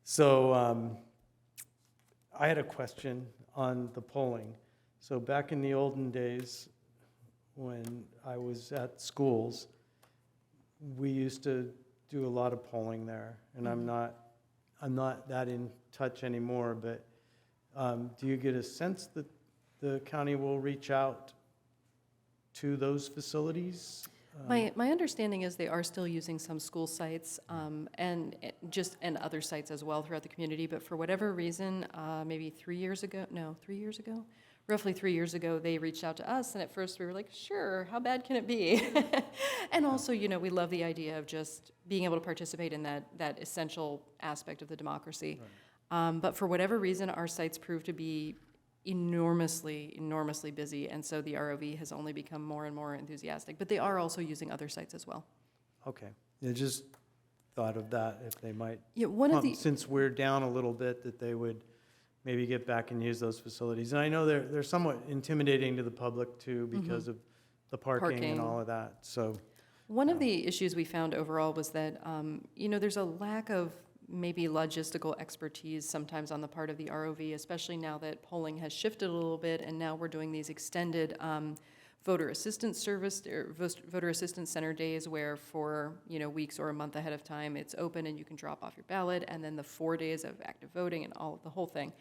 So I had a question on the polling. So back in the olden days, when I was at schools, we used to do a lot of polling there, and I'm not that in touch anymore, but do you get a sense that the county will reach out to those facilities? My understanding is they are still using some school sites and other sites as well throughout the community, but for whatever reason, maybe 3 years ago, roughly 3 years ago, they reached out to us, and at first we were like, sure, how bad can it be? And also, we love the idea of just being able to participate in that essential aspect of the democracy. Right. But for whatever reason, our sites proved to be enormously busy, and so the ROV has only become more and more enthusiastic. But they are also using other sites as well. Okay, I just thought of that, if they might, Yeah, since we're down a little bit, that they would maybe get back and use those facilities. And I know they're somewhat intimidating to the public too, because of the parking and all of that, so. One of the issues we found overall was that, there's a lack of maybe logistical expertise sometimes on the part of the ROV, especially now that polling has shifted a little bit, and now we're doing these extended voter assistance center days where for weeks or a month ahead of time it's open and you can drop off your ballot, and then the 4 days of active voting and the whole thing.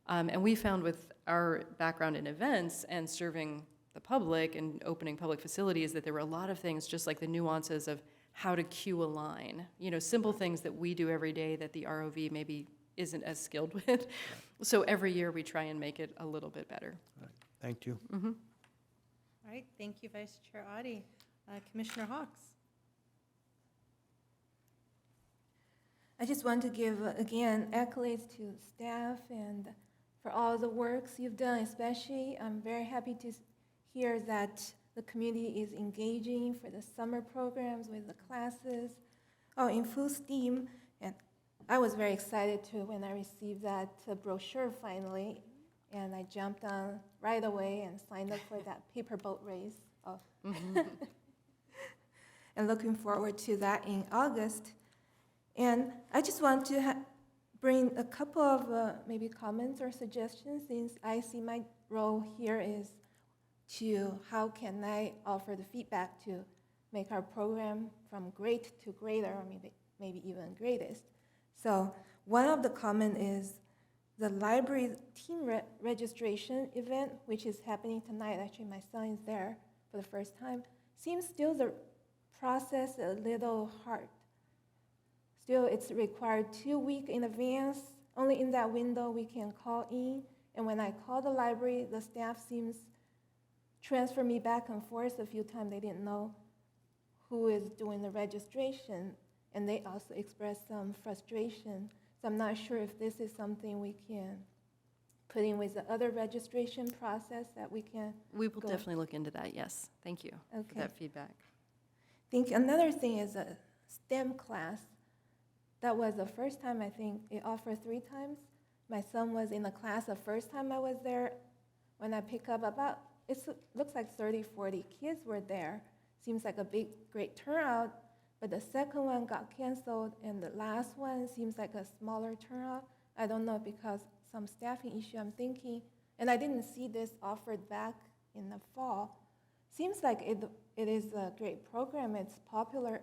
And we found with our background in events and serving the public and opening public facilities that there were a lot of things, just like the nuances of how to queue a line, simple things that we do every day that the ROV maybe isn't as skilled with. So every year we try and make it a little bit better. Right. Thank you. All right, thank you, Vice Chair Audi. Commissioner Hawks. I just want to give, again, accolades to staff and for all the works you've done, especially. I'm very happy to hear that the community is engaging for the summer programs with the classes. Oh, in full steam. And I was very excited too when I received that brochure finally. And I jumped on right away and signed up for that paper boat race. Oh. And looking forward to that in August. And I just want to bring a couple of maybe comments or suggestions, since I see my role here is to how can I offer the feedback to make our program from great to greater, or maybe even greatest. So one of the comments is the library team registration event, which is happening tonight. Actually, my son is there for the first time. Seems still the process a little hard. Still, it's required 2 weeks in advance. Only in that window we can call in. And when I call the library, the staff seems transfer me back and forth a few times. They didn't know who is doing the registration, and they also expressed some frustration. So I'm not sure if this is something we can put in with the other registration process that we can. We will definitely look into that, yes. Thank you for that feedback. I think another thing is a STEM class. That was the first time, I think, it offered 3 times. My son was in the class the first time I was there. When I pick up it looks like 30, 40 kids were there. Seems like a great turnout, but the second one got canceled, and the last one seems like a smaller turnout. I don't know, because some staffing issue, I'm thinking, and I didn't see this offered back in the fall. Seems like it is a great program. It's popular,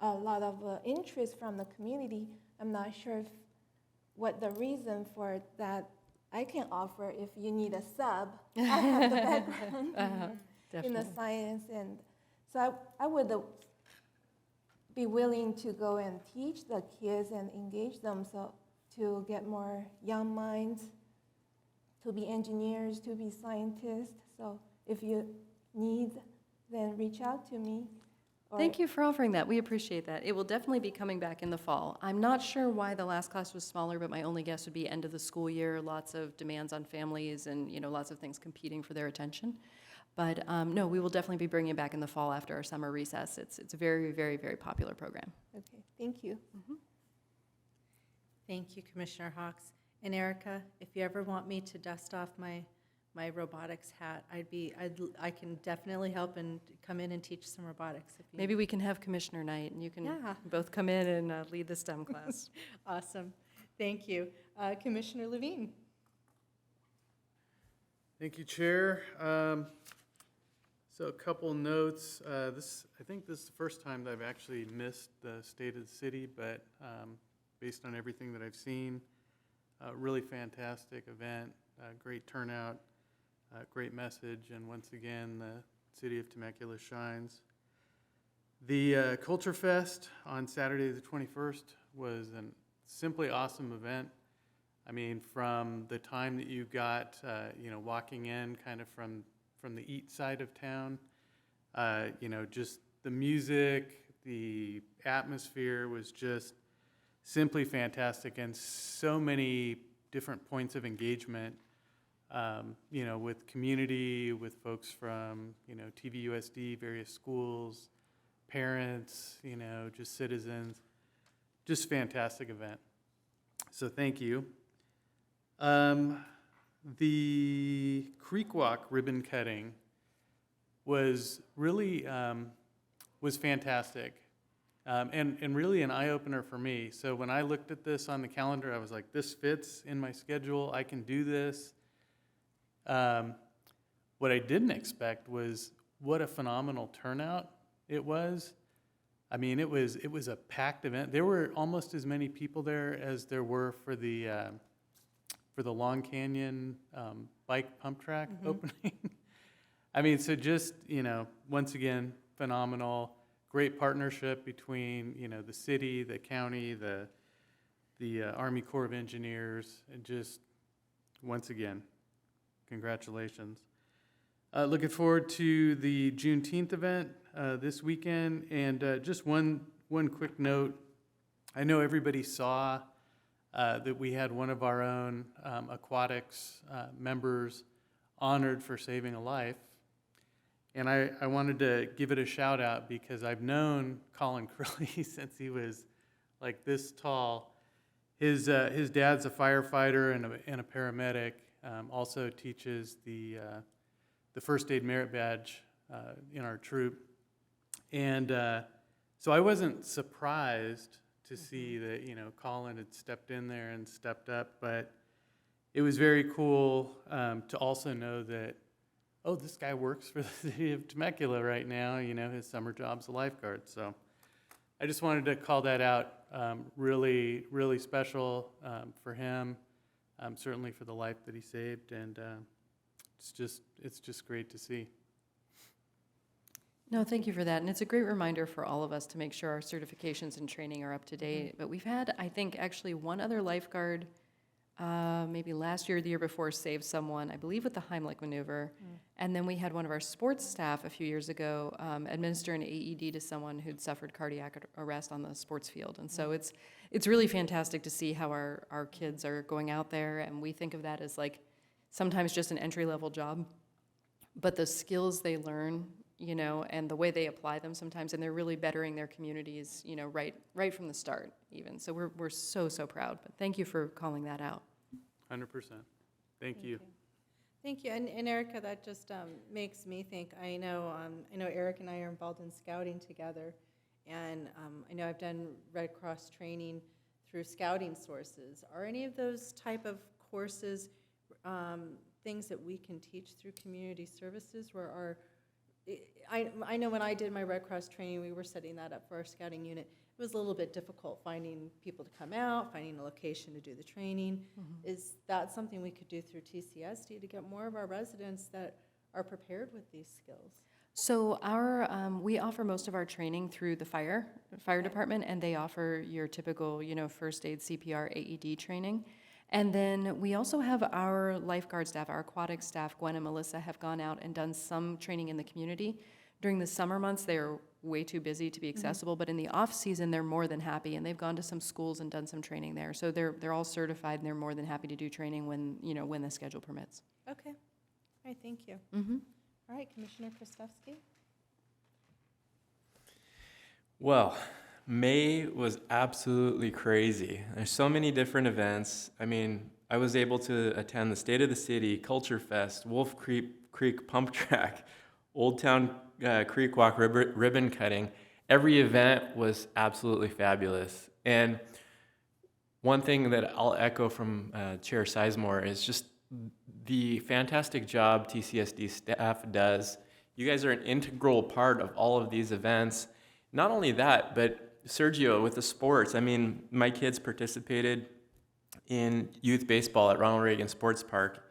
a lot of interest from the community. I'm not sure what the reason for that I can offer. If you need a sub, I have the background in the science, and so I would be willing to go and teach the kids and engage them, so to get more young minds to be engineers, to be scientists. So if you need, then reach out to me, Thank you for offering that. We appreciate that. It will definitely be coming back in the fall. I'm not sure why the last class was smaller, but my only guess would be end of the school year, lots of demands on families and, lots of things competing for their attention. But no, we will definitely be bringing it back in the fall after our summer recess. It's a very, very, very popular program. Okay, thank you. Thank you, Commissioner Hawks. And Erica, if you ever want me to dust off my robotics hat, I can definitely help and come in and teach some robotics. If you Maybe we can have Commissioner Night, and you can Yeah. both come in and lead the STEM class. Awesome. Thank you. Commissioner Levine. Thank you, Chair. So a couple notes. I think this is the first time that I've actually missed the State of the City, but based on everything that I've seen, really fantastic event, great turnout, great message, and once again, the City of Temecula shines. The Culture Fest on Saturday the 21st was a simply awesome event. I mean, from the time that you got, walking in kind of from the eat side of town, just the music, the atmosphere was just simply fantastic, and so many different points of engagement, with community, with folks from, TVUSD, various schools, parents, just citizens. Just fantastic event. So thank you. The Creek Walk ribbon cutting was really was fantastic, and really an eye-opener for me. So when I looked at this on the calendar, I was like, this fits in my schedule. I can do this. What I didn't expect was what a phenomenal turnout it was. I mean, it was a packed event. There were almost as many people there as there were for the Long Canyon bike pump track opening. I mean, so just, once again, phenomenal. Great partnership between, the city, the county, the Army Corps of Engineers, and just, once again, congratulations. Looking forward to the Juneteenth event this weekend. And just one quick note. I know everybody saw that we had one of our own aquatics members honored for saving a life. And I wanted to give it a shout out because I've known Colin Curley since he was like this tall. His dad's a firefighter and a paramedic. Also teaches the first aid merit badge in our troop. And so I wasn't surprised to see that, Colin had stepped in there and stepped up, but it was very cool to also know that, oh, this guy works for the City of Temecula right now, his summer job's a lifeguard. So I just wanted to call that out. Really, really special for him, certainly for the life that he saved, and it's just great to see. No, thank you for that. And it's a great reminder for all of us to make sure our certifications and training are up to date. But we've had, I think, actually one other lifeguard, maybe last year or the year before, save someone, I believe with the Heimlich maneuver. And then we had one of our sports staff a few years ago administer an AED to someone who'd suffered cardiac arrest on the sports field. And so it's really fantastic to see how our kids are going out there. And we think of that as like sometimes just an entry-level job. But the skills they learn, and the way they apply them sometimes, and they're really bettering their communities, right from the start even. So we're so proud. But thank you for calling that out. 100%. Thank you. Thank you. And Erica, that just makes me think, I know Eric and I are involved in scouting together, and I know I've done Red Cross training through scouting sources. Are any of those type of courses things that we can teach through community services where I know when I did my Red Cross training, we were setting that up for our scouting unit. It was a little bit difficult finding people to come out, finding a location to do the training. Is that something we could do through TCSD to get more of our residents that are prepared with these skills? So we offer most of our training through the fire department, and they offer your typical, first aid, CPR, AED training. And then we also have our lifeguard staff, our aquatic staff, Gwen and Melissa, have gone out and done some training in the community. During the summer months, they're way too busy to be accessible, but in the off-season, they're more than happy, and they've gone to some schools and done some training there. So they're all certified, and they're more than happy to do training when, when the schedule permits. Okay. All right, thank you. Mm-hmm. All right, Commissioner Kristofsky? Well, May was absolutely crazy. There's so many different events. I mean, I was able to attend the State of the City, Culture Fest, Wolf Creek Pump Track, Old Town Creek Walk ribbon cutting. Every event was absolutely fabulous. And one thing that I'll echo from Chair Sizemore is just the fantastic job TCSD staff does. You guys are an integral part of all of these events. Not only that, but Sergio, with the sports, I mean, my kids participated in youth baseball at Ronald Reagan Sports Park,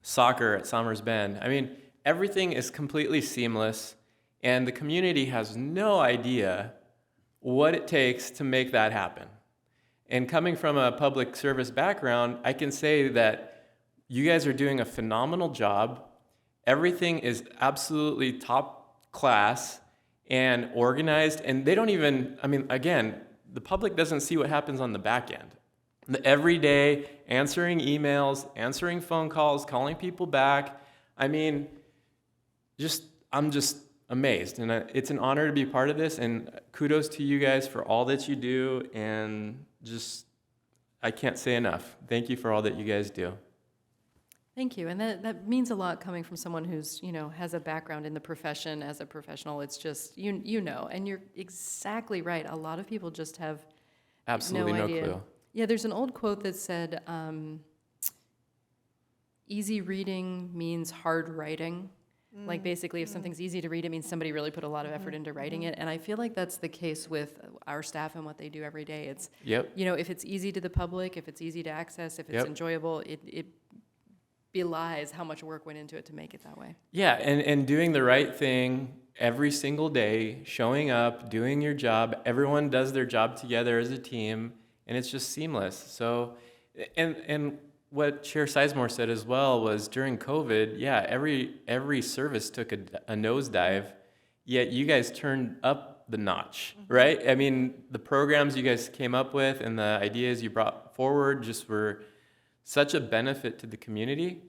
soccer at Somers Bend. I mean, everything is completely seamless, and the community has no idea what it takes to make that happen. And coming from a public service background, I can say that you guys are doing a phenomenal job. Everything is absolutely top class and organized, and they don't even, I mean, again, the public doesn't see what happens on the back end. The everyday answering emails, answering phone calls, calling people back. I mean, I'm just amazed, and it's an honor to be part of this, and kudos to you guys for all that you do, and just, I can't say enough. Thank you for all that you guys do. Thank you, and that means a lot coming from someone who's, has a background in the profession as a professional. It's just, and you're exactly right. A lot of people just have Absolutely no idea. clue. Yeah, there's an old quote that said, easy reading means hard writing. Like basically if something's easy to read, it means somebody really put a lot of effort into writing it. And I feel like that's the case with our staff and what they do every day. It's, if it's easy to the public, if it's easy to access, if it's enjoyable, it belies how much work went into it to make it that way. Yeah, and doing the right thing every single day, showing up, doing your job. Everyone does their job together as a team, and it's just seamless. So, and what Chair Sizemore said as well was during COVID, every service took a nosedive, yet you guys turned up the notch, right? I mean, the programs you guys came up with and the ideas you brought forward just were such a benefit to the community.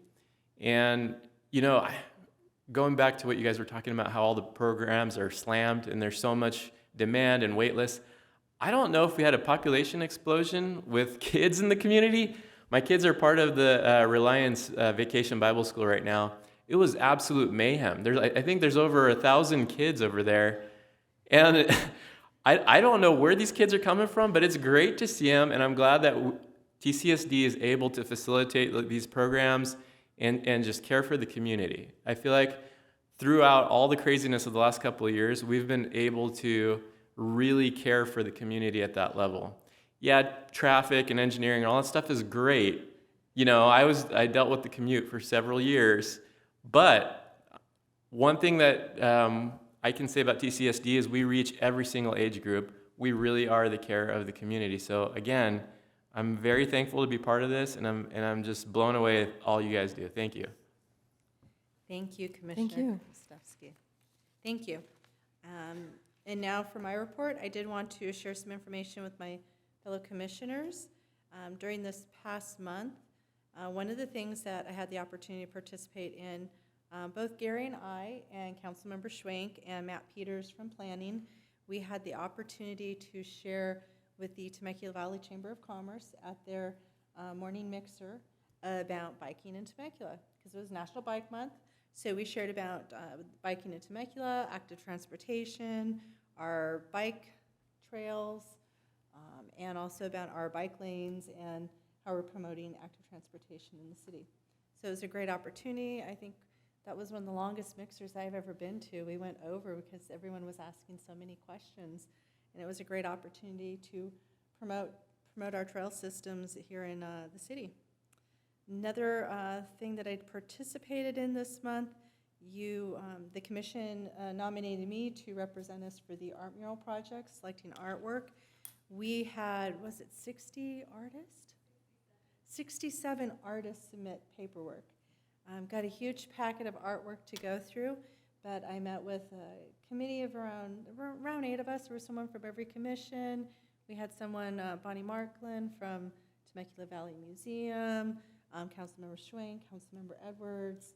And, going back to what you guys were talking about, how all the programs are slammed and there's so much demand and wait lists, I don't know if we had a population explosion with kids in the community. My kids are part of the Reliance Vacation Bible School right now. It was absolute mayhem. I think there's over 1,000 kids over there. And I don't know where these kids are coming from, but it's great to see them, and I'm glad that TCSD is able to facilitate these programs and just care for the community. I feel like throughout all the craziness of the last couple of years, we've been able to really care for the community at that level. Yeah, traffic and engineering and all that stuff is great. I dealt with the commute for several years, but one thing that I can say about TCSD is we reach every single age group. We really are the care of the community. So again, I'm very thankful to be part of this, and I'm just blown away at all you guys do. Thank you. Thank you, Commissioner Kristofsky. Thank you. And now for my report, I did want to share some information with my fellow commissioners. During this past month, one of the things that I had the opportunity to participate in, both Gary and I and Councilmember Schwenk and Matt Peters from Planning, we had the opportunity to share with the Temecula Valley Chamber of Commerce at their morning mixer about biking in Temecula, because it was National Bike Month. So we shared about biking in Temecula, active transportation, our bike trails, and also about our bike lanes and how we're promoting active transportation in the city. So it was a great opportunity. I think that was one of the longest mixers I've ever been to. We went over because everyone was asking so many questions, and it was a great opportunity to promote our trail systems here in the city. Another thing that I participated in this month, the commission nominated me to represent us for the art mural project, selecting artwork. We had, 60 artists? 67 artists submit paperwork. Got a huge packet of artwork to go through, but I met with committee of around 8 of us. There was someone from every commission. We had someone, Bonnie Marklin from Temecula Valley Museum, Councilmember Schwank, Councilmember Edwards.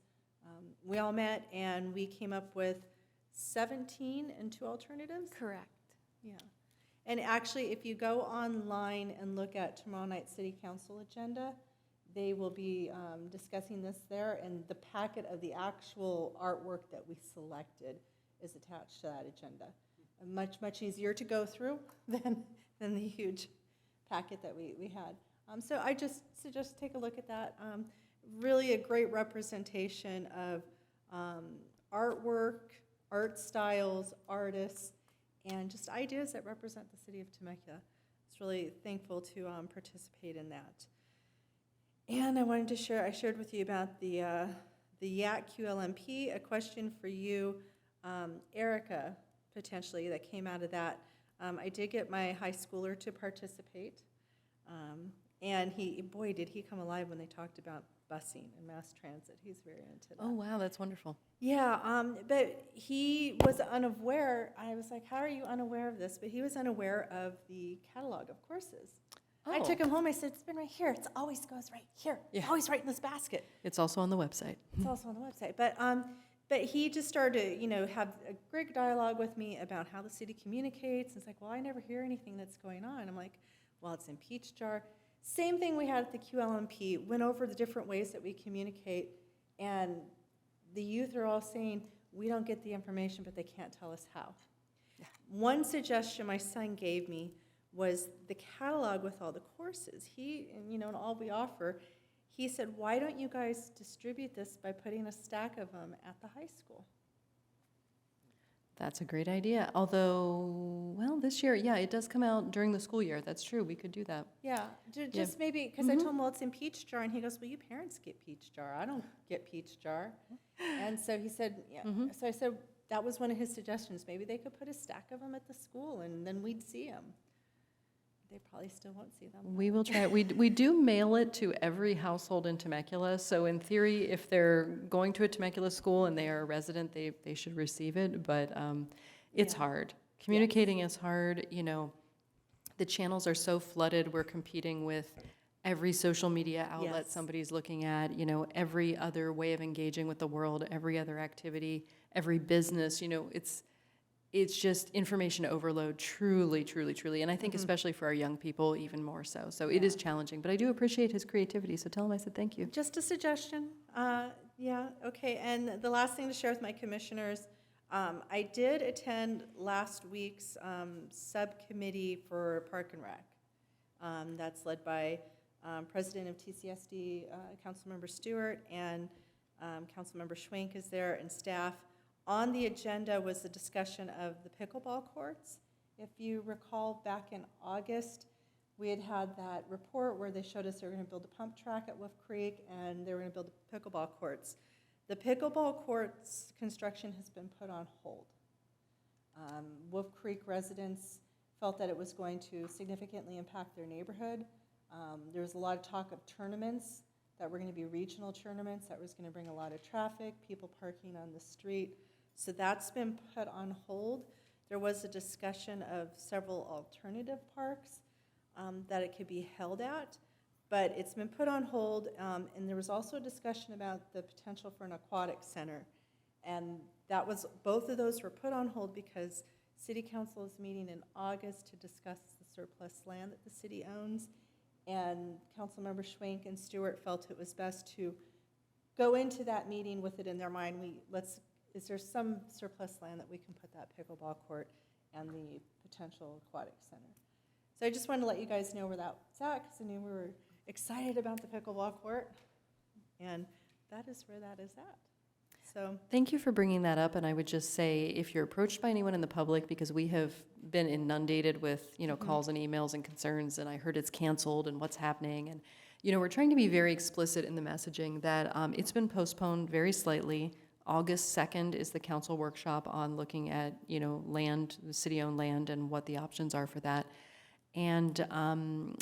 We all met and we came up with 17 and 2 alternatives. Correct. Yeah. And actually, if you go online and look at tomorrow night's city council agenda, they will be discussing this there, and the packet of the actual artwork that we selected is attached to that agenda. Much, much easier to go through than the huge packet that we had. So I just suggest take a look at that. Really a great representation of artwork, art styles, artists, and just ideas that represent the city of Temecula. It's really thankful to participate in that. And I wanted to share, I shared with you about the YAC QLMP, a question for you, Erica, potentially, that came out of that. I did get my high schooler to participate. And boy, did he come alive when they talked about busing and mass transit. He's very into that. Oh, wow, that's wonderful. Yeah, but he was unaware. I was like, how are you unaware of this? But he was unaware of the catalog of courses. I took him home. I said, it's been right here. It always goes right here. Yeah. It's always right in this basket. It's also on the website. It's also on the website. But he just started to, have a great dialogue with me about how the city communicates. It's like, well, I never hear anything that's going on. I'm like, well, it's in Peach Jar. Same thing we had at the QLMP, went over the different ways that we communicate, and the youth are all saying, we don't get the information, but they can't tell us how. Yeah. One suggestion my son gave me was the catalog with all the courses. And all we offer, he said, why don't you guys distribute this by putting a stack of them at the high school? That's a great idea. Although, well, this year, yeah, it does come out during the school year. That's true. We could do that. Yeah, just maybe, because I told him, well, it's in Peach Jar, and he goes, well, you parents get Peach Jar. I don't get Peach Jar. And so he said, yeah. So I said, that was one of his suggestions. Maybe they could put a stack of them at the school, and then we'd see them. They probably still won't see them. We will try. We do mail it to every household in Temecula. So in theory, if they're going to a Temecula school and they are a resident, they should receive it. But it's hard. Communicating is hard. The channels are so flooded. We're competing with every social media outlet somebody's looking at. Every other way of engaging with the world, every other activity, every business. It's just information overload, truly, truly, truly. And I think especially for our young people, even more so. So it is challenging. But I do appreciate his creativity, so tell him I said thank you. Just a suggestion. Okay. And the last thing to share with my commissioners, I did attend last week's subcommittee for Park and Rec. That's led by President of TCSD, Councilmember Stewart, and Councilmember Schwank is there, and staff. On the agenda was the discussion of the pickleball courts. If you recall, back in August, we had that report where they showed us they were going to build a pump track at Wolf Creek, and they were going to build pickleball courts. The pickleball courts construction has been put on hold. Wolf Creek residents felt that it was going to significantly impact their neighborhood. There was a lot of talk of tournaments that were going to be regional tournaments that was going to bring a lot of traffic, people parking on the street. So that's been put on hold. There was a discussion of several alternative parks that it could be held at, but it's been put on hold. And there was also a discussion about the potential for an aquatic center. And both of those were put on hold because City Council is meeting in August to discuss the surplus land that the city owns. And Councilmember Schwank and Stewart felt it was best to go into that meeting with it in their mind. Is there some surplus land that we can put that pickleball court and the potential aquatic center? So I just wanted to let you guys know where that's at, because I knew we were excited about the pickleball court, and that is where that is at. So thank you for bringing that up. And I would just say, if you're approached by anyone in the public, because we have been inundated with calls and emails and concerns, and I heard it's canceled and what's happening, and we're trying to be very explicit in the messaging that it's been postponed very slightly. August 2nd is the council workshop on looking at land, the city-owned land, and what the options are for that. And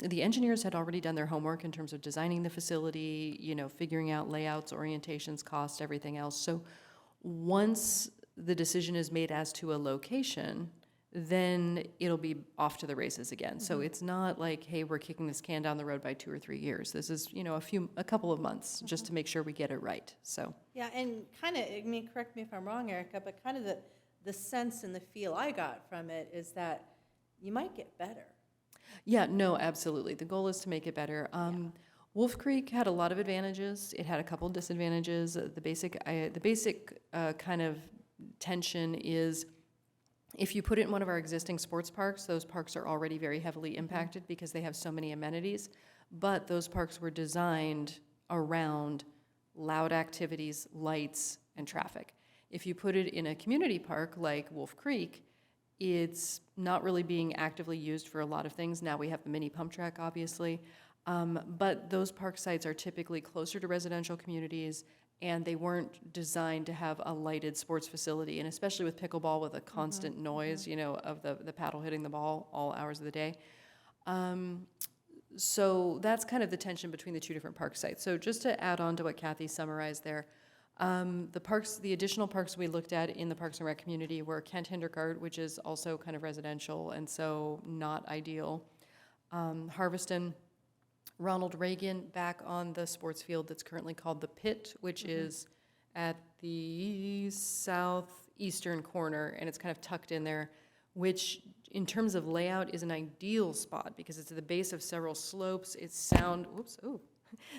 the engineers had already done their homework in terms of designing the facility, figuring out layouts, orientations, costs, everything else. So once the decision is made as to a location, then it'll be off to the races again. So it's not like, hey, we're kicking this can down the road by 2 or 3 years. This is, a couple of months just to make sure we get it right, so. Yeah, and kind of, I mean, correct me if I'm wrong, Erica, but kind of the sense and the feel I got from it is that you might get better. Yeah, no, absolutely. The goal is to make it better. Wolf Creek had a lot of advantages. It had a couple disadvantages. The basic kind of tension is if you put it in one of our existing sports parks, those parks are already very heavily impacted because they have so many amenities. But those parks were designed around loud activities, lights, and traffic. If you put it in a community park like Wolf Creek, it's not really being actively used for a lot of things. Now we have the mini pump track, obviously. But those park sites are typically closer to residential communities, and they weren't designed to have a lighted sports facility, and especially with pickleball with a constant noise, of the paddle hitting the ball all hours of the day. So that's kind of the tension between the two different park sites. So just to add on to what Kathy summarized there, the additional parks we looked at in the Parks and Rec community were Kent Hinderkart, which is also kind of residential and so not ideal. Harveston, Ronald Reagan back on the sports field that's currently called the Pit, which is at the southeastern corner, and it's kind of tucked in there, which in terms of layout is an ideal spot because it's at the base of several slopes. It's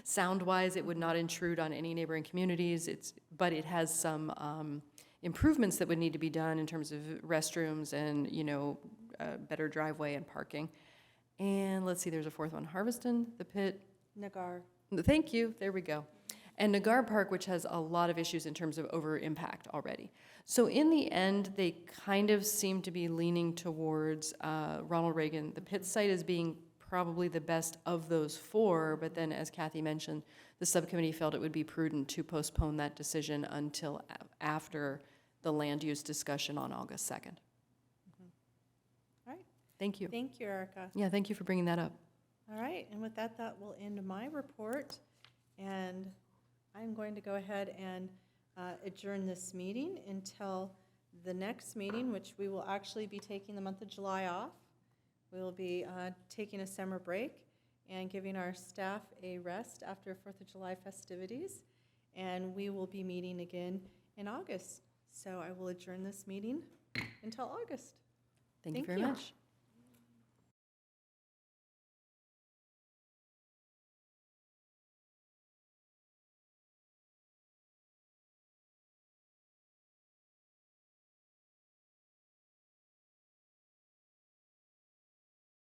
sound-wise, it would not intrude on any neighboring communities. But it has some improvements that would need to be done in terms of restrooms and better driveway and parking. And let's see, there's a fourth one: Harveston, the Pit. Nagar. Thank you. There we go. And Nagar Park, which has a lot of issues in terms of over impact already. So in the end, they kind of seem to be leaning towards Ronald Reagan. The Pit site as being probably the best of those four, but then as Kathy mentioned, the subcommittee felt it would be prudent to postpone that decision until after the land use discussion on August 2nd. All right. Thank you. Thank you, Erica. Yeah, thank you for bringing that up. All right, and with that, that will end my report. And I'm going to go ahead and adjourn this meeting until the next meeting, which we will actually be taking the month of July off. We will be taking a summer break and giving our staff a rest after 4th of July festivities. And we will be meeting again in August. So I will adjourn this meeting until August. Thank you Thank very you. much.